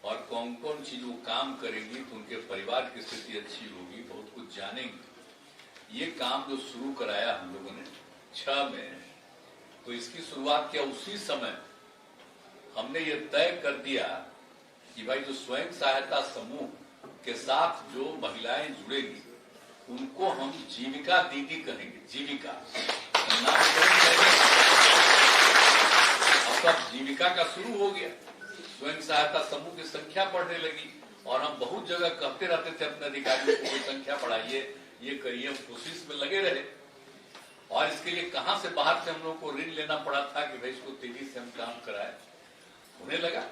और कौन कौन चीज वो काम करेंगी तो उनके परिवार की स्थिति अच्छी होगी, बहुत कुछ जानेंगे। ये काम जो शुरू कराया हम लोगों ने 6 में, तो इसकी शुरुआत किया उसी समय हमने ये तय कर दिया कि भाई जो स्वयं सहायता समूह के साथ जो महिलाएं जुड़ेगी उनको हम जीविका दीदी कहेंगे। जीविका अब तब जीविका का शुरू हो गया। स्वयं सहायता समूह की संख्या बढ़ने लगी और हम बहुत जगह कहते रहते थे अपने अधिकारियों को संख्या बढ़ाइए, ये करिए, हम कोशिश में लगे रहे। और इसके लिए कहां से बाहर से हम लोग को ऋण लेना पड़ा था कि भाई इसको तेजी से हम काम कराए, होने लगा।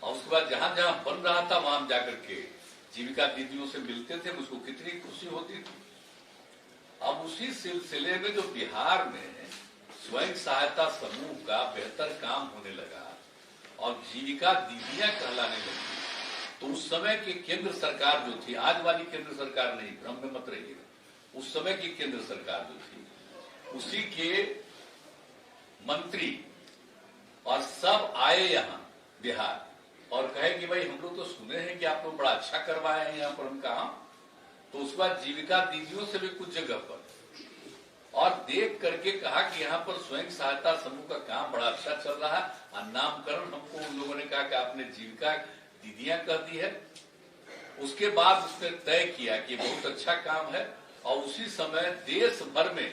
और उसके बाद जहां जहां बन रहा था वहां जाकर के जीविका दीदियों से मिलते थे, मुझको कितनी खुशी होती थी। अब उसी सिलसिले में जो बिहार में स्वयं सहायता समूह का बेहतर काम होने लगा और जीविका दीदियां कहलाने लगी, तो उस समय की केंद्र सरकार जो थी, आज वाली केंद्र सरकार नहीं, भ्रम में मत रहिए, उस समय की केंद्र सरकार जो थी उसी के मंत्री और सब आए यहाँ बिहार और कहे कि भाई हम लोग तो सुने हैं कि आप लोग बड़ा अच्छा करवाए हैं यहाँ पर हम काम। तो उसके बाद जीविका दीदियों से भी कुछ जगह पर और देख करके कहा कि यहाँ पर स्वयं सहायता समूह का काम बड़ा अच्छा चल रहा है और नामकरण हमको उन लोगों ने कहा कि आपने जीविका दीदियां कर दी है। उसके बाद उसने तय किया कि बहुत अच्छा काम है और उसी समय देश भर में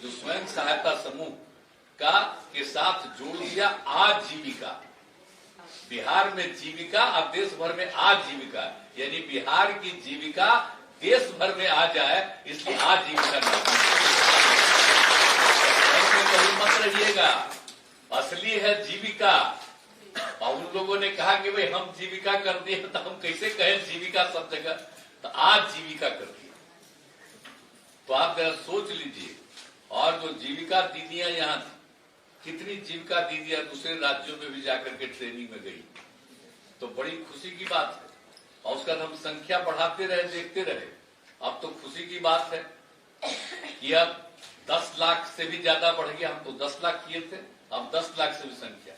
जो स्वयं सहायता समूह का के साथ जोड़ दिया आजीविका। बिहार में जीविका और देश भर में आजीविका, यानी बिहार की जीविका देश भर में आ जाए, इसलिए आजीविका नाम। कभी मत रहिएगा, असली है जीविका। और उन लोगों ने कहा कि भाई हम जीविका कर दिए तो हम कैसे कहें जीविका सब जगह, तो आज जीविका कर दिया। तो आप जरा सोच लीजिए। और जो जीविका दीदियां यहाँ थी, कितनी जीविका दीदियां दूसरे राज्यों में भी जाकर के ट्रेनिंग में गई, तो बड़ी खुशी की बात है। और उसका हम संख्या बढ़ाते रहे, देखते रहे। अब तो खुशी की बात है कि अब 10 लाख से भी ज्यादा बढ़ गया। हम तो 10 लाख किए थे, अब 10 लाख से भी संख्या।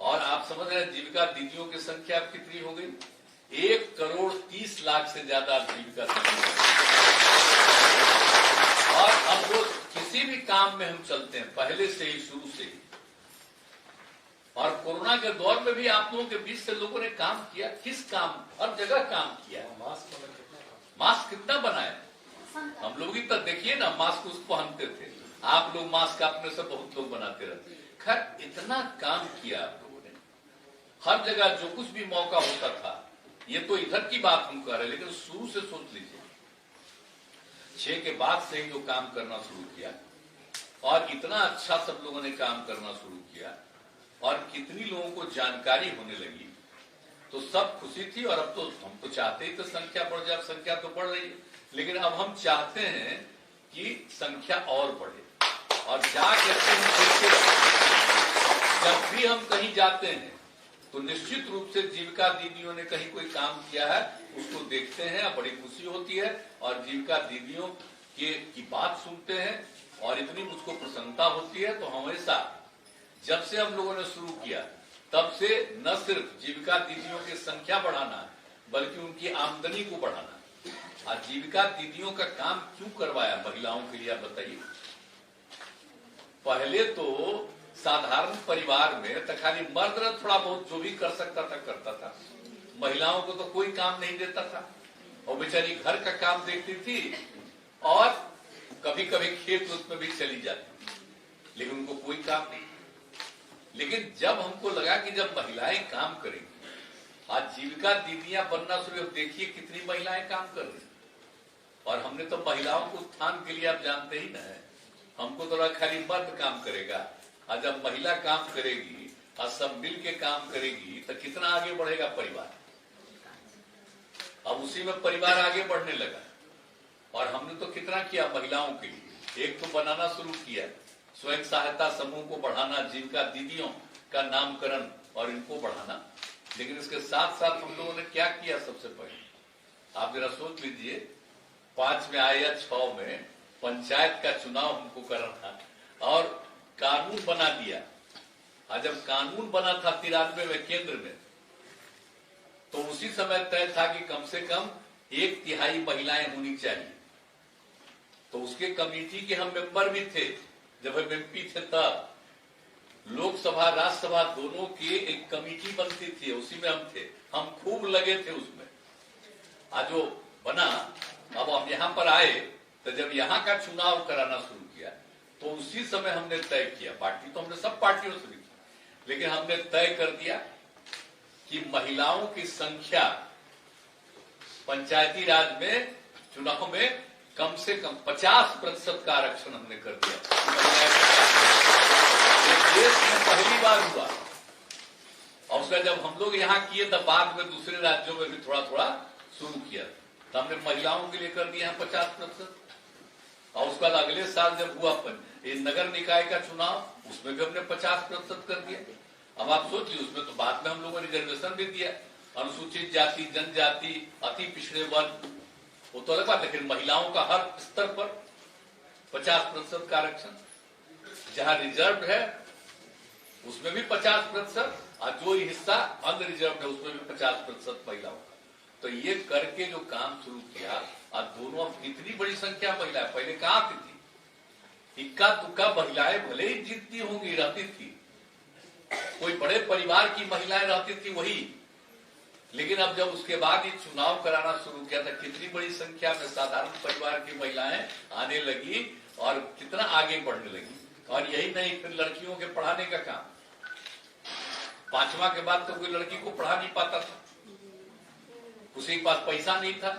और आप समझ रहे हैं जीविका दीदियों की संख्या अब कितनी हो गई? 1,30,00,000 से ज्यादा जीविका और अब वो किसी भी काम में हम चलते हैं पहले से ही, शुरू से ही। और कोरोना के दौर में भी आप लोगों के बीच से लोगों ने काम किया। किस काम? हर जगह काम किया। मास्क कितना बनाए हम लोग ही तो देखिए ना, मास्क उसको पहनते थे। आप लोग मास्क अपने से बहुत लोग बनाते रहते। खैर इतना काम किया आप लोगों ने, हर जगह जो कुछ भी मौका होता था। ये तो इधर की बात हम कर रहे हैं, लेकिन शुरू से सोच लीजिए 6 के बाद से ही जो काम करना शुरू किया और इतना अच्छा सब लोगों ने काम करना शुरू किया और कितनी लोगों को जानकारी होने लगी, तो सब खुशी थी। और अब तो हम तो चाहते ही तो संख्या बढ़ जाए, संख्या तो बढ़ रही है, लेकिन अब हम चाहते हैं कि संख्या और बढ़े। और जाकर जब भी हम कहीं जाते हैं तो निश्चित रूप से जीविका दीदियों ने कहीं कोई काम किया है उसको देखते हैं, बड़ी खुशी होती है। और जीविका दीदियों की बात सुनते हैं और इतनी मुझको प्रसन्नता होती है। तो हमेशा जब से हम लोगों ने शुरू किया तब से न सिर्फ जीविका दीदियों की संख्या बढ़ाना बल्कि उनकी आमदनी को बढ़ाना। आज जीविका दीदियों का काम क्यों करवाया महिलाओं के लिए, आप बताइए। पहले तो साधारण परिवार में तो खाली मर्द थोड़ा बहुत जो भी कर सकता था करता था, महिलाओं को तो कोई काम नहीं देता था और बेचारी घर का काम देखती थी और कभी कभी खेत उसमें भी चली जाती, लेकिन उनको कोई काम नहीं। लेकिन जब हमको लगा कि जब महिलाएं काम करेंगी, आज जीविका दीदियां बनना शुरू, देखिए कितनी महिलाएं काम कर रही। और हमने तो महिलाओं को उत्थान के लिए आप जानते ही ना है, हमको तो खाली मर्द काम करेगा, और जब महिला काम करेगी और सब मिल के काम करेगी तो कितना आगे बढ़ेगा परिवार। अब उसी में परिवार आगे बढ़ने लगा और हमने तो कितना किया महिलाओं के लिए। एक तो बनाना शुरू किया स्वयं सहायता समूह को बढ़ाना, जीविका दीदियों का नामकरण और इनको बढ़ाना। लेकिन इसके साथ साथ हम लोगों ने क्या किया, सबसे पहले आप जरा सोच लीजिए, 5 में आए या 6 में पंचायत का चुनाव हमको करना था और कानून बना दिया। और जब कानून बना था 93 में केंद्र में, तो उसी समय तय था कि कम से कम 1/3 महिलाएं होनी चाहिए। तो उसके कमेटी के हम मेंबर भी थे, जब हम एमपी थे तब लोकसभा राज्यसभा दोनों की एक कमेटी बनती थी, उसी में हम थे, हम खूब लगे थे उसमें। आज जो बना, अब हम यहाँ पर आए तो जब यहाँ का चुनाव कराना शुरू किया तो उसी समय हमने तय किया, पार्टी तो हमने सब पार्टियों से भी, लेकिन हमने तय कर दिया कि महिलाओं की संख्या पंचायती राज में चुनाव में कम से कम 50% का आरक्षण हमने कर दिया। देश में पहली बार हुआ। और उसका जब हम लोग यहाँ किए तब बाद में दूसरे राज्यों में भी थोड़ा थोड़ा शुरू किया, तो हमने महिलाओं के लिए कर दिया 50%। और उसके बाद अगले साल जब हुआ नगर निकाय का चुनाव, उसमें भी हमने 50% कर दिया। अब आप सोचिए, उसमें तो बाद में हम लोगों ने रिजर्वेशन भी दिया, अनुसूचित जाति, जनजाति, अति पिछड़े वर्ग, वो तो अलग बात, लेकिन महिलाओं का हर स्तर पर 50% का आरक्षण। जहां रिजर्व है उसमें भी 50%, और जो हिस्सा अनरिजर्व है उसमें भी 50% महिलाओं का। तो ये करके जो काम शुरू किया, और दोनों इतनी बड़ी संख्या महिलाएं पहले कहां की थी, इक्का दुक्का महिलाएं भले ही जीतती होंगी, रहती थी, कोई बड़े परिवार की महिलाएं रहती थी वही। लेकिन अब जब उसके बाद ये चुनाव कराना शुरू किया था, कितनी बड़ी संख्या में साधारण परिवार की महिलाएं आने लगी और कितना आगे बढ़ने लगी। और यही नहीं, फिर लड़कियों के पढ़ाने का काम, 5वां के बाद तो कोई लड़की को पढ़ा नहीं पाता था, उसी के पास पैसा नहीं था,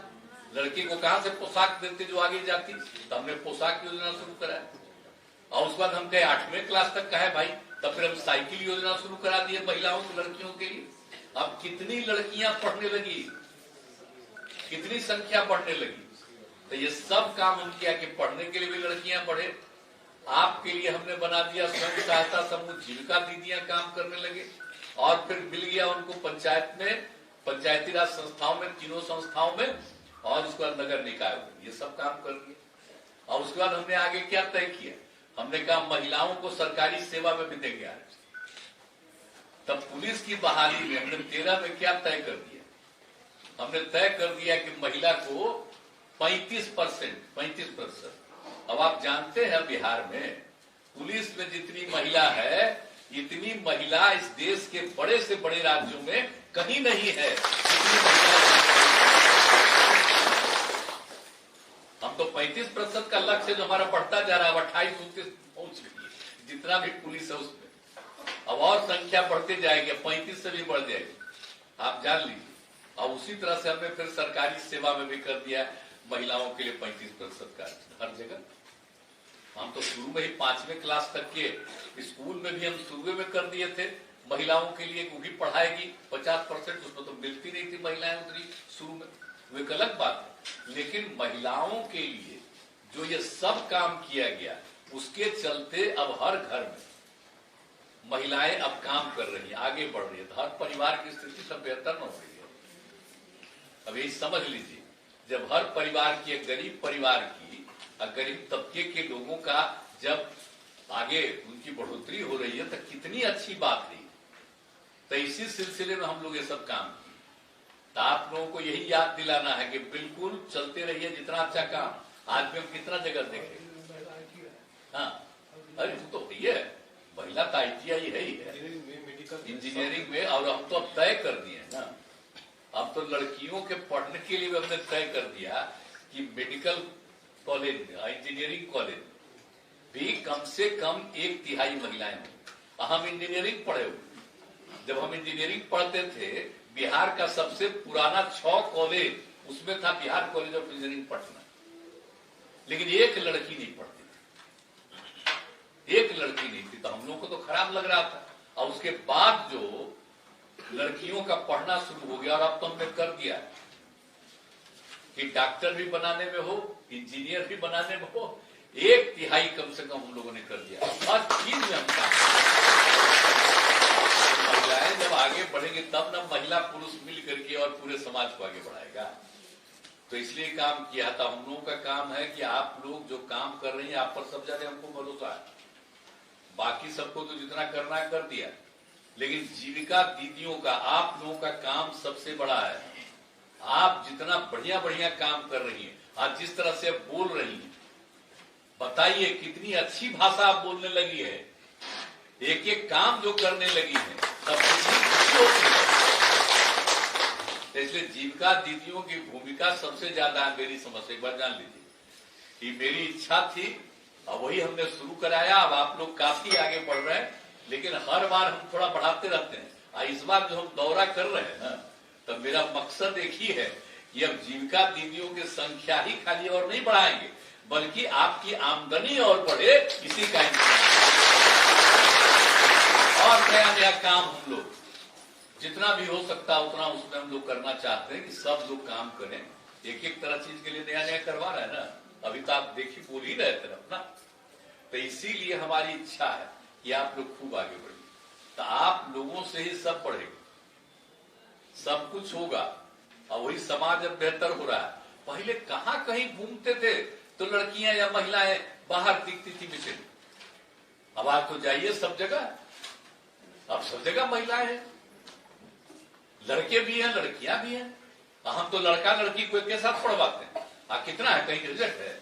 लड़की को कहां से पोशाक देते जो आगे जाती, तो हमने पोशाक योजना शुरू कराया। और उसके बाद हम कहे 8वें क्लास तक का है भाई, तब फिर हम साइकिल योजना शुरू करा दिए महिलाओं की, लड़कियों के लिए। अब कितनी लड़कियां पढ़ने लगी, कितनी संख्या बढ़ने लगी। तो ये सब काम हम किया कि पढ़ने के लिए भी लड़कियां बढ़े। आपके लिए हमने बना दिया स्वयं सहायता समूह, जीविका दीदियां काम करने लगे, और फिर मिल गया उनको पंचायत में, पंचायती राज संस्थाओं में, तीनों संस्थाओं में, और उसके बाद नगर निकाय में, ये सब काम कर दिया। और उसके बाद हमने आगे क्या तय किया, हमने कहा महिलाओं को सरकारी सेवा में भी देंगे। तब पुलिस की बहाली में हमने 13 में क्या तय कर दिया, हमने तय कर दिया कि महिला को 35%। अब आप जानते हैं बिहार में पुलिस में जितनी महिला है, इतनी महिला इस देश के बड़े से बड़े राज्यों में कहीं नहीं है। हम तो 35% का लक्ष्य जो हमारा बढ़ता जा रहा है, 28-29 पहुंच गई है, जितना भी पुलिस है उसमें। अब और संख्या बढ़ते जाएगी, 35 से भी बढ़ जाएगी, आप जान लीजिए। और उसी तरह से हमने फिर सरकारी सेवा में भी कर दिया महिलाओं के लिए 35% का हर जगह। हम तो शुरू में ही 5वें क्लास तक के स्कूल में भी हम शुरू में कर दिए थे महिलाओं के लिए, वो भी पढ़ाएगी 50%, उसमें तो मिलती नहीं थी महिलाएं उतरी शुरू में, वो एक अलग बात है। लेकिन महिलाओं के लिए जो ये सब काम किया गया, उसके चलते अब हर घर में महिलाएं अब काम कर रही है, आगे बढ़ रही है, हर परिवार की स्थिति सब बेहतर हो रही है। अब यही समझ लीजिए, जब हर परिवार की, एक गरीब परिवार की, गरीब तबके के लोगों का जब आगे उनकी बढ़ोतरी हो रही है, तो कितनी अच्छी बात है। तो इसी सिलसिले में हम लोग ये सब काम किए। तो आप लोगों को यही याद दिलाना है कि बिल्कुल चलते रहिए, जितना अच्छा काम आज भी हम कितना जगह देखे। हाँ, अरे वो तो भैया महिला तो ITI है ही है इंजीनियरिंग में, और हम तो अब तय कर दिए ना, अब तो लड़कियों के पढ़ने के लिए भी हमने तय कर दिया कि मेडिकल कॉलेज में, इंजीनियरिंग कॉलेज भी कम से कम 1/3 महिलाएं हों। हम इंजीनियरिंग पढ़े हुए, जब हम इंजीनियरिंग पढ़ते थे बिहार का सबसे पुराना 6 कॉलेज उसमें था Bihar college of engineering Patna, लेकिन एक लड़की नहीं पढ़ती थी, एक लड़की नहीं थी। तो हम लोग को तो खराब लग रहा था, और उसके बाद जो लड़कियों का पढ़ना शुरू हो गया, और अब तो हमने कर दिया कि डॉक्टर भी बनाने में हो, इंजीनियर भी बनाने में हो, 1/3 कम से कम हम लोगों ने कर दिया। हर चीज में हम काम, महिलाएं जब आगे बढ़ेंगे तब न महिला पुरुष मिल करके और पूरे समाज को आगे बढ़ाएगा। तो इसलिए काम किया था। हम लोगों का काम है कि आप लोग जो काम कर रही हैं, आप पर सब ज्यादा हमको भरोसा है, बाकी सबको तो जितना करना है कर दिया, लेकिन जीविका दीदियों का, आप लोगों का काम सबसे बड़ा है। आप जितना बढ़िया बढ़िया काम कर रही हैं, आज जिस तरह से बोल रही हैं, बताइए कितनी अच्छी भाषा आप बोलने लगी है, एक एक काम जो करने लगी है, सब खुशी होती है। इसलिए जीविका दीदियों की भूमिका सबसे ज्यादा है मेरी समझ से। एक बार जान लीजिए कि मेरी इच्छा थी और वही हमने शुरू कराया। अब आप लोग काफी आगे बढ़ रहे हैं, लेकिन हर बार हम थोड़ा बढ़ाते रहते हैं। इस बार जो हम दौरा कर रहे हैं ना, तो मेरा मकसद एक ही है कि अब जीविका दीदियों की संख्या ही खाली और नहीं बढ़ाएंगे, बल्कि आपकी आमदनी और बढ़े, इसी का और नया नया काम हम लोग जितना भी हो सकता उतना उसमें हम लोग करना चाहते हैं कि सब लोग काम करें। एक एक तरह चीज के लिए नया नया करवा रहे हैं ना, अभी तो आप देखिए बोल ही रहे थे अपना। तो इसीलिए हमारी इच्छा है कि आप लोग खूब आगे बढ़िए। तो आप लोगों से ही सब बढ़ेगा, सब कुछ होगा, और वही समाज अब बेहतर हो रहा है। पहले कहां कहीं घूमते थे तो लड़कियां या महिलाएं बाहर दिखती थी मिसे, अब आज तो जाइए सब जगह, अब सब जगह महिलाएं हैं, लड़के भी हैं लड़कियां भी हैं। हम तो लड़का लड़की को एक साथ पढ़वाते हैं। कितना है, कहीं रिजल्ट है।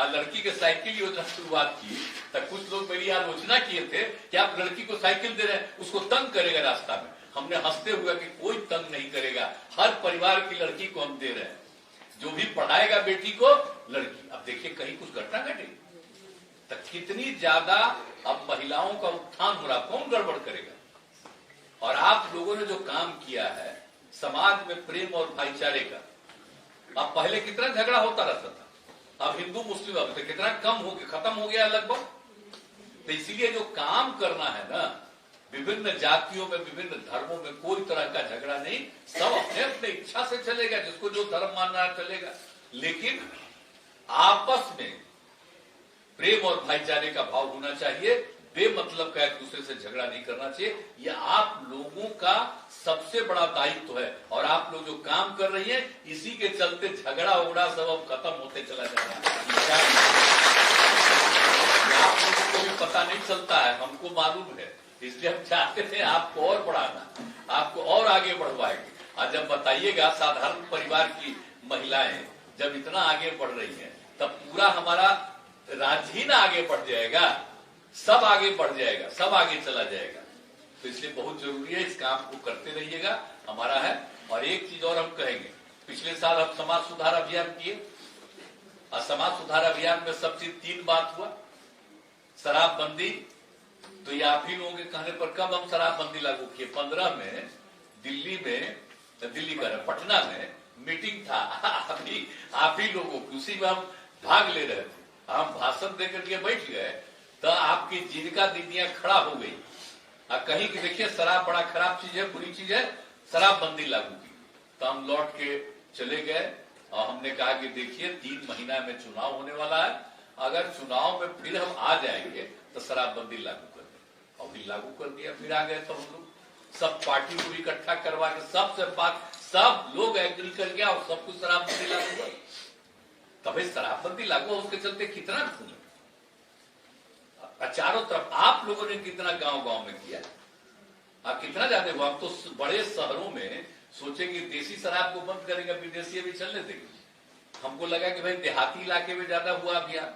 लड़की के साइकिल योजना शुरुआत की, तब कुछ लोग मेरी आलोचना किए थे कि आप लड़की को साइकिल दे रहे हैं, उसको तंग करेगा रास्ता में। हमने हंसते हुए कि कोई तंग नहीं करेगा, हर परिवार की लड़की को हम दे रहे हैं, जो भी पढ़ाएगा बेटी को लड़की। अब देखिए कहीं कुछ घटना घटेगी तो कितनी ज्यादा अब महिलाओं का उत्थान हो रहा, कौन गड़बड़ करेगा। और आप लोगों ने जो काम किया है समाज में प्रेम और भाईचारे का, अब पहले कितना झगड़ा होता रहता था, अब हिंदू मुस्लिम अब तो कितना कम हो गया, खत्म हो गया लगभग। तो इसीलिए जो काम करना है ना, विभिन्न जातियों में, विभिन्न धर्मों में कोई तरह का झगड़ा नहीं, सब अपने अपने इच्छा से चलेगा, जिसको जो धर्म मानना है चलेगा, लेकिन आपस में प्रेम और भाईचारे का भाव होना चाहिए। बेमतलब का एक दूसरे से झगड़ा नहीं करना चाहिए। यह आप लोगों का सबसे बड़ा दायित्व है, और आप लोग जो काम कर रही हैं, इसी के चलते झगड़ा उगड़ा सब अब खत्म होते चला जा रहा है। आप लोगों को भी पता नहीं चलता है, हमको मालूम है, इसलिए हम चाहते थे आपको और बढ़ाना, आपको और आगे बढ़वाएंगे। और जब बताइएगा साधारण परिवार की महिलाएं जब इतना आगे बढ़ रही हैं, तब पूरा हमारा राज्य ही ना आगे बढ़ जाएगा, सब आगे बढ़ जाएगा, सब आगे चला जाएगा। तो इसलिए बहुत जरूरी है, इस काम को करते रहिएगा, हमारा है। और एक चीज और हम कहेंगे, पिछले साल हम समाज सुधार अभियान किए, और समाज सुधार अभियान में सबसे 3 बात हुआ। शराबबंदी, तो ये आप ही लोगों के कहने पर कब हम शराबबंदी लागू किए, 15 में दिल्ली का पटना में मीटिंग था, आप ही लोगों की, उसी में हम भाग ले रहे थे। हम भाषण देकर के बैठ गए तो आपकी जीविका दीदियां खड़ा हो गई, कहीं कि देखिए शराब बड़ा खराब चीज है, बुरी चीज है, शराबबंदी लागू की। तो हम लौट के चले गए और हमने कहा कि देखिए 3 महीना में चुनाव होने वाला है, अगर चुनाव में फिर हम आ जाएंगे तो शराबबंदी लागू कर दें। और भी लागू कर दिया, फिर आ गए तो हम लोग सब पार्टी को भी इकट्ठा करवा के सबसे बात, सब लोग एग्री कर गया और सब कुछ शराबबंदी लागू कर। तभी शराबबंदी लागू, उसके चलते कितना खून, चारों तरफ आप लोगों ने कितना गांव गांव में किया, कितना ज्यादा हुआ। अब तो बड़े शहरों में सोचेंगे देसी शराब को बंद करेंगे, विदेशी अभी चलने देंगे। हमको लगा कि भाई देहाती इलाके में ज्यादा हुआ अभियान,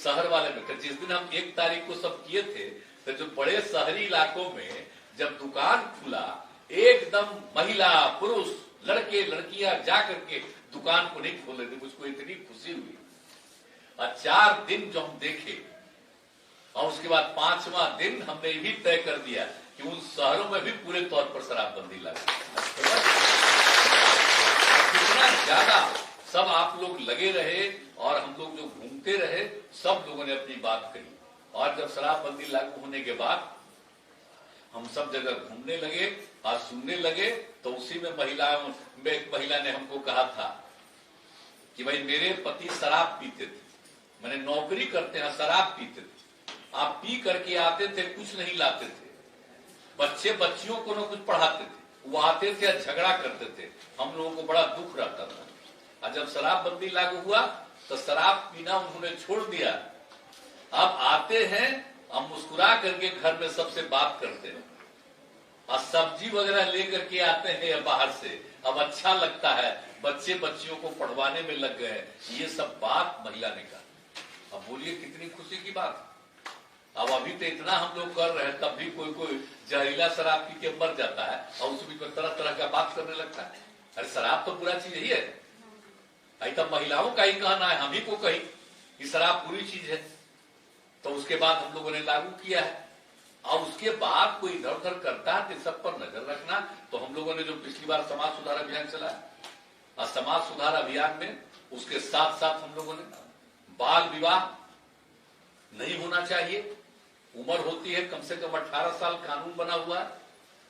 शहर वाले में। जिस दिन हम 1 तारीख को सब किए थे, तो जो बड़े शहरी इलाकों में जब दुकान खुला, एकदम महिला पुरुष लड़के लड़कियां जाकर के दुकान को नहीं खोले थे। मुझको इतनी खुशी हुई। और 4 दिन जो हम देखे, और उसके बाद 5वां दिन हमने ये भी तय कर दिया कि उन शहरों में भी पूरे तौर पर शराबबंदी लगे। कितना ज्यादा सब आप लोग लगे रहे और हम लोग जो घूमते रहे, सब लोगों ने अपनी बात कही। और जब शराबबंदी लागू होने के बाद हम सब जगह घूमने लगे और सुनने लगे, तो उसी में एक महिला ने हमको कहा था कि भाई मेरे पति शराब पीते थे, मैंने नौकरी करते हैं, शराब पीते थे, आप पी करके आते थे, कुछ नहीं लाते थे, बच्चे बच्चियों को न कुछ पढ़ाते थे, वो आते थे और झगड़ा करते थे, हम लोगों को बड़ा दुख रहता था। और जब शराबबंदी लागू हुआ तो शराब पीना उन्होंने छोड़ दिया। अब आते हैं, हम मुस्कुरा करके घर में सबसे बात करते हैं और सब्जी वगैरह लेकर के आते हैं बाहर से। अब अच्छा लगता है, बच्चे बच्चियों को पढ़वाने में लग गए। ये सब बात महिला ने कहा। अब बोलिए कितनी खुशी की बात। अब अभी तो इतना हम लोग कर रहे हैं, तब भी कोई जहरीला शराब पी के मर जाता है और उस बीच में तरह तरह का बात करने लगता है। अरे शराब तो बुरा चीज ही है। अभी तब महिलाओं का ही कहना है, हम ही को कही कि शराब बुरी चीज है। तो उसके बाद हम लोगों ने लागू किया है। और उसके बाद कोई इधर उधर करता है तो सब पर नजर रखना। तो हम लोगों ने जो पिछली बार समाज सुधार अभियान चलाया, और समाज सुधार अभियान में उसके साथ साथ हम लोगों ने बाल विवाह नहीं होना चाहिए। उम्र होती है कम से कम 18 साल, कानून बना हुआ है,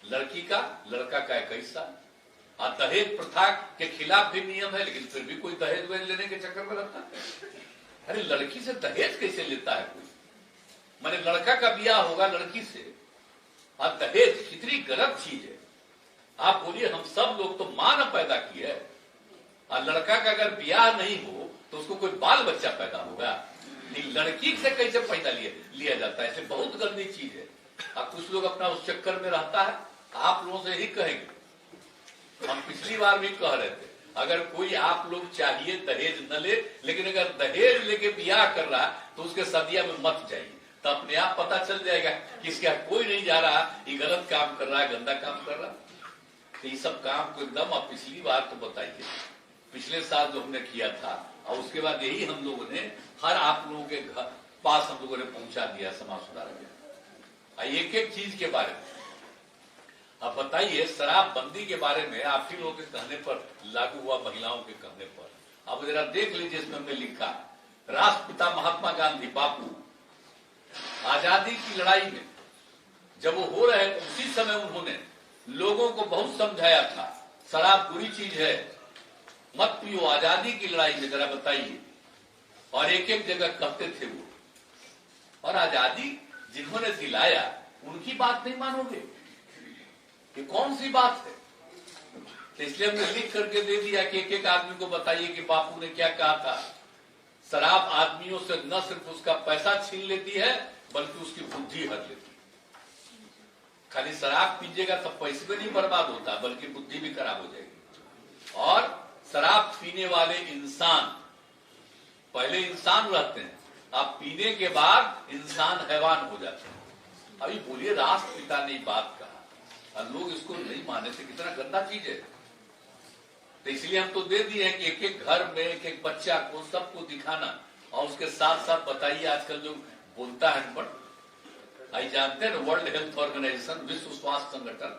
लड़की का, लड़का का 21 साल। और दहेज प्रथा के खिलाफ भी नियम है, लेकिन फिर भी कोई दहेज वहेज लेने के चक्कर में लगता है। अरे लड़की से दहेज कैसे लेता है कोई? माने लड़का का ब्याह होगा लड़की से, और दहेज कितनी गलत चीज है। आप बोलिए, हम सब लोग तो मां न पैदा की है, और लड़का का अगर ब्याह नहीं हो तो उसको कोई बाल बच्चा पैदा होगा। लड़की से कैसे पैदा लिया जाता है? ऐसे बहुत गंदी चीज है। अब कुछ लोग अपना उस चक्कर में रहता है। आप लोगों से ही कहेंगे, हम पिछली बार भी कह रहे थे, अगर कोई आप लोग चाहिए दहेज न ले, लेकिन अगर दहेज लेके ब्याह कर रहा तो उसके सदिया में मत जाइए। तो अपने आप पता चल जाएगा कि इसका कोई नहीं जा रहा, ये गलत काम कर रहा है, गंदा काम कर रहा। तो ये सब काम को एकदम, अब पिछली बार तो बताइए, पिछले साल जो हमने किया था, और उसके बाद यही हम लोगों ने हर आप लोगों के घर पास हम लोगों ने पहुंचा दिया समाज सुधार अभियान। एक एक चीज के बारे में अब बताइए। शराबबंदी के बारे में आप ही लोगों के कहने पर लागू हुआ, महिलाओं के कहने पर। अब जरा देख लीजिए, इसमें हमने लिखा, राष्ट्रपिता महात्मा गांधी बापू आजादी की लड़ाई में जब वो हो रहे तो उसी समय उन्होंने लोगों को बहुत समझाया था, शराब बुरी चीज है, मत पियो, आजादी की लड़ाई में। जरा बताइए। और एक एक जगह कहते थे वो। और आजादी जिन्होंने दिलाया उनकी बात नहीं मानोगे, ये कौन सी बात है? तो इसलिए हमने लिख करके दे दिया कि एक एक आदमी को बताइए कि बापू ने क्या कहा था। शराब आदमियों से न सिर्फ उसका पैसा छीन लेती है, बल्कि उसकी बुद्धि हर लेती है। खाली शराब पीजिएगा तो पैसे भी नहीं बर्बाद होता, बल्कि बुद्धि भी खराब हो जाएगी। और शराब पीने वाले इंसान पहले इंसान रहते हैं, अब पीने के बाद इंसान हैवान हो जाते हैं। अभी बोलिए, राष्ट्रपिता ने बात कहा और लोग इसको नहीं माने थे, कितना गंदा चीज है। तो इसलिए हम तो दे दिए हैं कि एक एक घर में एक एक बच्चा को, सबको दिखाना। और उसके साथ साथ बताइए, आजकल जो बोलता है बट आई जानते हैं, वर्ल्ड हेल्थ ऑर्गेनाइजेशन, विश्व स्वास्थ्य संगठन,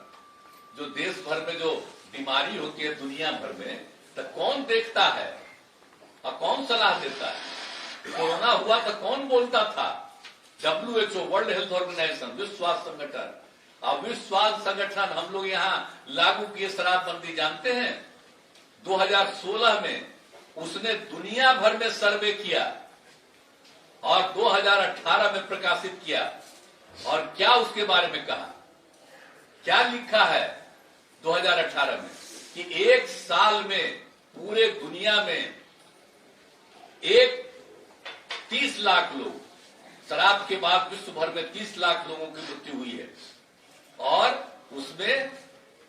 जो देश भर में जो बीमारी होती है दुनिया भर में, तो कौन देखता है और कौन सलाह देता है? कोरोना हुआ तो कौन बोलता था? WHO, वर्ल्ड हेल्थ ऑर्गेनाइजेशन, विश्व स्वास्थ्य संगठन। और विश्व स्वास्थ्य संगठन हम लोग यहाँ लागू किए शराबबंदी, जानते हैं 2016 में उसने दुनिया भर में सर्वे किया और 2018 में प्रकाशित किया। और क्या उसके बारे में कहा, क्या लिखा है 2018 में? कि एक साल में पूरे दुनिया में 30 लाख लोग, शराब के बाद विश्व भर में 30 लाख लोगों की मृत्यु हुई है। और उसमें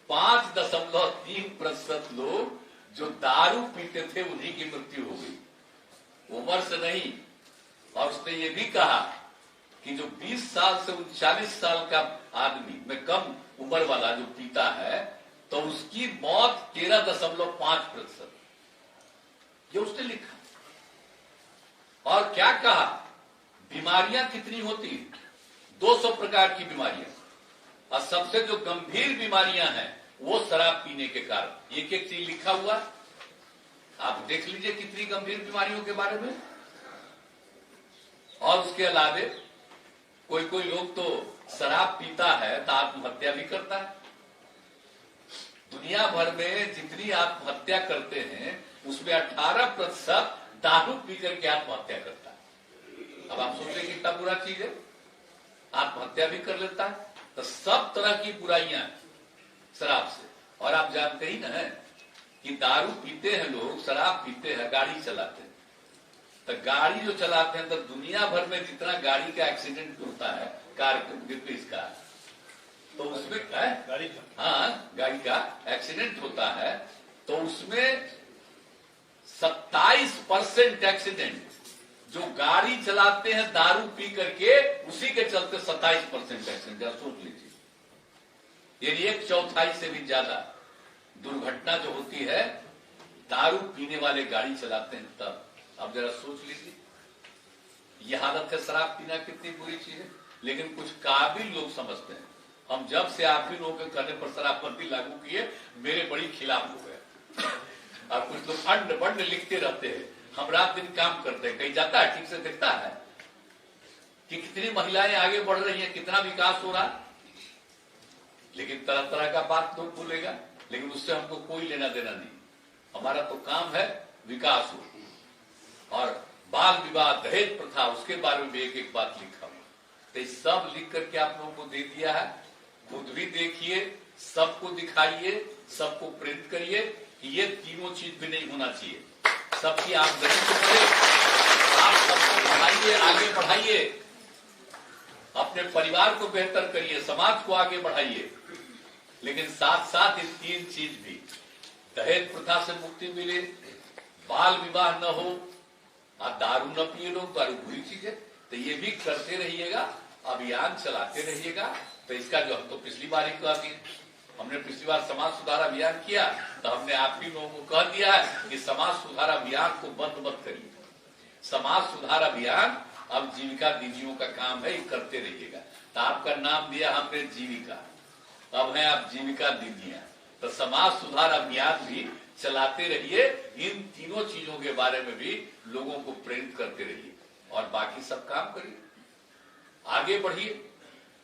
5.3% लोग जो दारू पीते थे उन्हीं की मृत्यु हो गई, उम्र से नहीं। और उसने ये भी कहा कि जो 20 साल से 39 साल का आदमी में कम उम्र वाला जो पीता है तो उसकी मौत 13.5%। ये उसने लिखा। और क्या कहा, बीमारियां कितनी होती, 200 प्रकार की बीमारियां, और सबसे जो गंभीर बीमारियां हैं वो शराब पीने के कारण। एक एक चीज लिखा हुआ, आप देख लीजिए कितनी गंभीर बीमारियों के बारे में। और उसके अलावे कोई कोई लोग तो शराब पीता है तो आत्महत्या भी करता है। दुनिया भर में जितनी आत्महत्या करते हैं उसमें 18% दारू पी करके आत्महत्या करता है। अब आप सोचिए कितना बुरा चीज है, आत्महत्या भी कर लेता है। तो सब तरह की बुराइयां शराब से। और आप जानते ही ना है कि दारू पीते हैं लोग, शराब पीते हैं, गाड़ी चलाते हैं। तो गाड़ी जो चलाते हैं तो दुनिया भर में जितना गाड़ी का एक्सीडेंट होता है, कार का, तो उसमें क्या है, गाड़ी का एक्सीडेंट होता है तो उसमें 27% एक्सीडेंट जो गाड़ी चलाते हैं दारू पी करके, उसी के चलते 27% एक्सीडेंट। सोच लीजिए, यानी 1/4 से भी ज्यादा दुर्घटना जो होती है दारू पीने वाले गाड़ी चलाते हैं तब। अब जरा सोच लीजिए, यह हालत है शराब पीना कितनी बुरी चीज है। लेकिन कुछ काबिल लोग समझते हैं। हम जब से आप ही लोगों के कहने पर शराबबंदी लागू किए, मेरे बड़ी खिलाफ हो गए। और कुछ लोग अंड बंड लिखते रहते हैं, हम रात दिन काम करते हैं, कहीं जाता है ठीक से देखता है कि कितनी महिलाएं आगे बढ़ रही हैं, कितना विकास हो रहा। लेकिन तरह तरह का बात लोग बोलेगा, लेकिन उससे हमको कोई लेना देना नहीं। हमारा तो काम है विकास हो। और बाल विवाह, दहेज प्रथा, उसके बारे में भी एक एक बात लिखा हुआ। तो सब लिख करके आप लोगों को दे दिया है। खुद भी देखिए, सबको दिखाइए, सबको प्रेरित करिए कि ये तीनों चीज भी नहीं होना चाहिए। सबकी आमदनी को बढ़े, आप सबको बढ़ाइए, आगे बढ़ाइए, अपने परिवार को बेहतर करिए, समाज को आगे बढ़ाइए। लेकिन साथ साथ इन 3 चीज भी, दहेज प्रथा से मुक्ति मिले, बाल विवाह न हो, और दारू न पिए लोग, दारू बुरी चीज है। तो ये भी करते रहिएगा, अभियान चलाते रहिएगा। तो इसका जो हम तो पिछली बार ही कह दिए, हमने पिछली बार समाज सुधार अभियान किया तो हमने आप ही लोगों को कह दिया है कि समाज सुधार अभियान को बंद मत करिए। समाज सुधार अभियान अब जीविका दीदियों का काम है, ये करते रहिएगा। तो आपका नाम दिया हमने जीविका, अब है आप जीविका दीदियां। तो समाज सुधार अभियान भी चलाते रहिए। इन तीनों चीजों के बारे में भी लोगों को प्रेरित करते रहिए और बाकी सब काम करिए, आगे बढ़िए।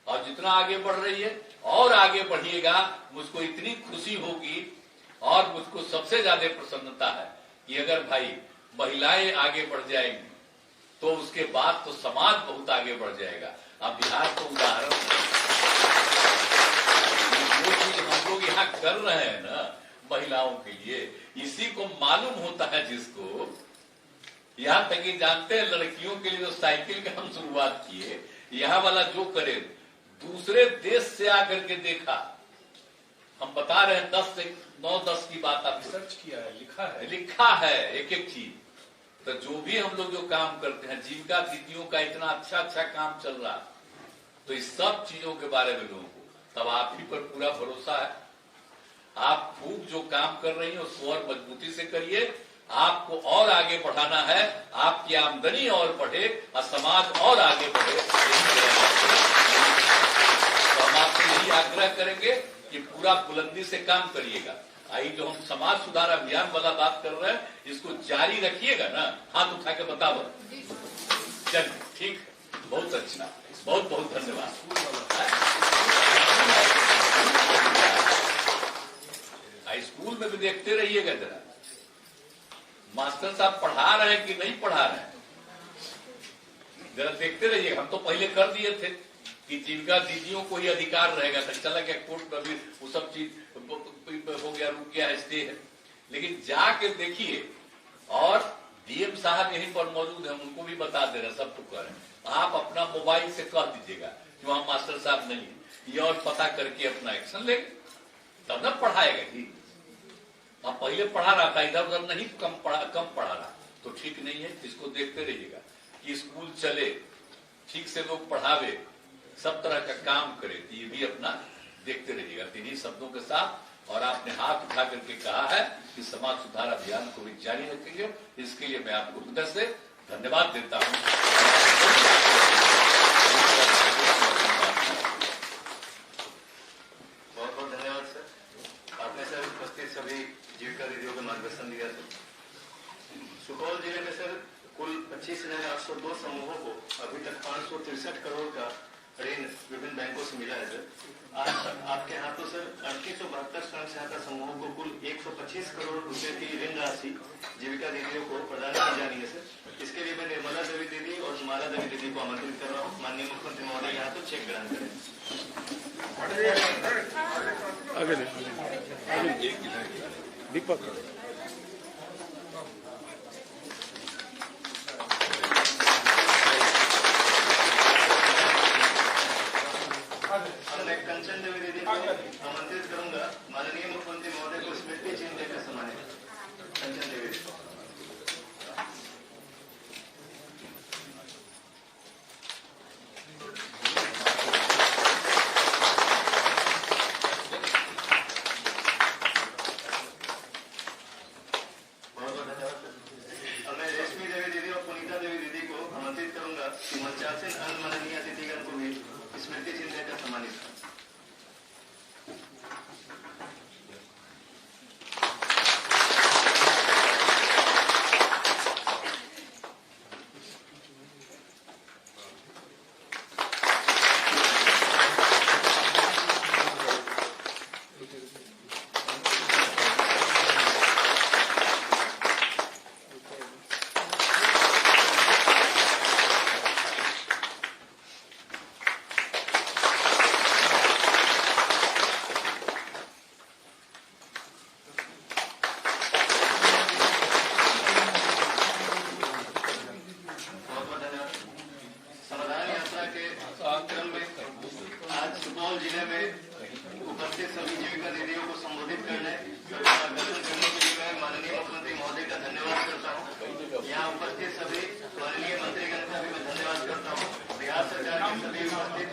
और जितना आगे बढ़ रही है और आगे बढ़िएगा, मुझको इतनी खुशी होगी। और मुझको सबसे ज्यादा प्रसन्नता है कि अगर भाई महिलाएं आगे बढ़ जाएंगी तो उसके बाद तो समाज बहुत आगे बढ़ जाएगा। अब बिहार को उदाहरण, जो चीज हम लोग यहाँ कर रहे हैं ना महिलाओं के लिए, इसी को मालूम होता है जिसको, यहाँ तक कि जानते हैं लड़कियों के लिए जो साइकिल का हम शुरुआत किए, यहाँ वाला जो करे, दूसरे देश से आकर के देखा। हम बता रहे हैं 10 से 9-10 की बात आप सर्च किया है, लिखा है एक एक चीज। तो जो भी हम लोग जो काम करते हैं, जीविका दीदियों का इतना अच्छा काम चल रहा, तो इस सब चीजों के बारे में लोगों को तब आप ही पर पूरा भरोसा है। आप खूब जो काम कर रही हैं उसको और मजबूती से करिए। आपको और आगे बढ़ाना है, आपकी आमदनी और बढ़े और समाज और आगे बढ़े। तो हम आपसे यही आग्रह करेंगे कि पूरा बुलंदी से काम करिएगा। आई जो हम समाज सुधार अभियान वाला बात कर रहे हैं, इसको जारी रखिएगा ना। हाथ उठा के बताओ। चलिए ठीक, बहुत अच्छा, बहुत बहुत धन्यवाद। स्कूल में भी देखते रहिएगा जरा, मास्टर साहब पढ़ा रहे हैं कि नहीं पढ़ा रहे हैं, जरा देखते रहिएगा। हम तो पहले कर दिए थे कि जीविका दीदियों को ही अधिकार रहेगा, तो चला गया कोर्ट में भी वो सब चीज हो गया, रुक गया, स्टे है। लेकिन जाके देखिए, और डीएम साहब यहीं पर मौजूद है, उनको भी बता दे रहे, सबको कह रहे हैं। आप अपना मोबाइल से कह दीजिएगा कि वहां मास्टर साहब नहीं है, ये और पता करके अपना एक्शन लेंगे, तब न पढ़ाएगा ही। अब पहले पढ़ा रहा था, इधर उधर नहीं, कम पढ़ा रहा तो ठीक नहीं है। इसको देखते रहिएगा कि स्कूल चले, ठीक से लोग पढ़ावे, सब तरह का काम करे, तो ये भी अपना देखते रहिएगा। इन्हीं शब्दों के साथ और आपने हाथ उठा करके कहा है कि समाज सुधार अभियान को भी जारी रखेंगे, इसके लिए मैं आपको हृदय से धन्यवाद देता हूं। बहुत बहुत धन्यवाद सर। आपने सर उपस्थित सभी जीविका दीदियों को मार्गदर्शन दिया सर। सुपौल जिले में सर कुल 25,802 समूहों को अभी तक 563 करोड़ का ऋण विभिन्न बैंकों से मिला है सर। आज आपके हाथों सर 3872 स्वयं सहायता समूहों को कुल 125 करोड़ रुपए की ऋण राशि जीविका दीदियों को प्रदान की जानी है सर। इसके लिए मैं निर्मला देवी दीदी और माला देवी दीदी को आमंत्रित कर रहा हूँ। माननीय मुख्यमंत्री महोदय यहाँ तो चेक ग्रहण करें। दीपक मैं कंचन देवी दीदी को आमंत्रित करूंगा। माननीय मुख्यमंत्री महोदय को स्मृति चिन्ह देकर सम्मानित। कंचन देवी बहुत बहुत धन्यवाद। अब मैं रेशमी देवी दीदी और पुनीता देवी दीदी को आमंत्रित करूंगा कि मंचासीन अन्य माननीय अतिथिगण को भी स्मृति चिन्ह देकर सम्मानित। सुपौल जिले में उपस्थित सभी जीविका दीदियों को संबोधित करने और मार्गदर्शन करने के लिए मैं माननीय मुख्यमंत्री महोदय का धन्यवाद करता हूँ। यहाँ उपस्थित सभी माननीय मंत्रीगण का भी मैं धन्यवाद करता हूँ। बिहार सरकार के सभी उपस्थित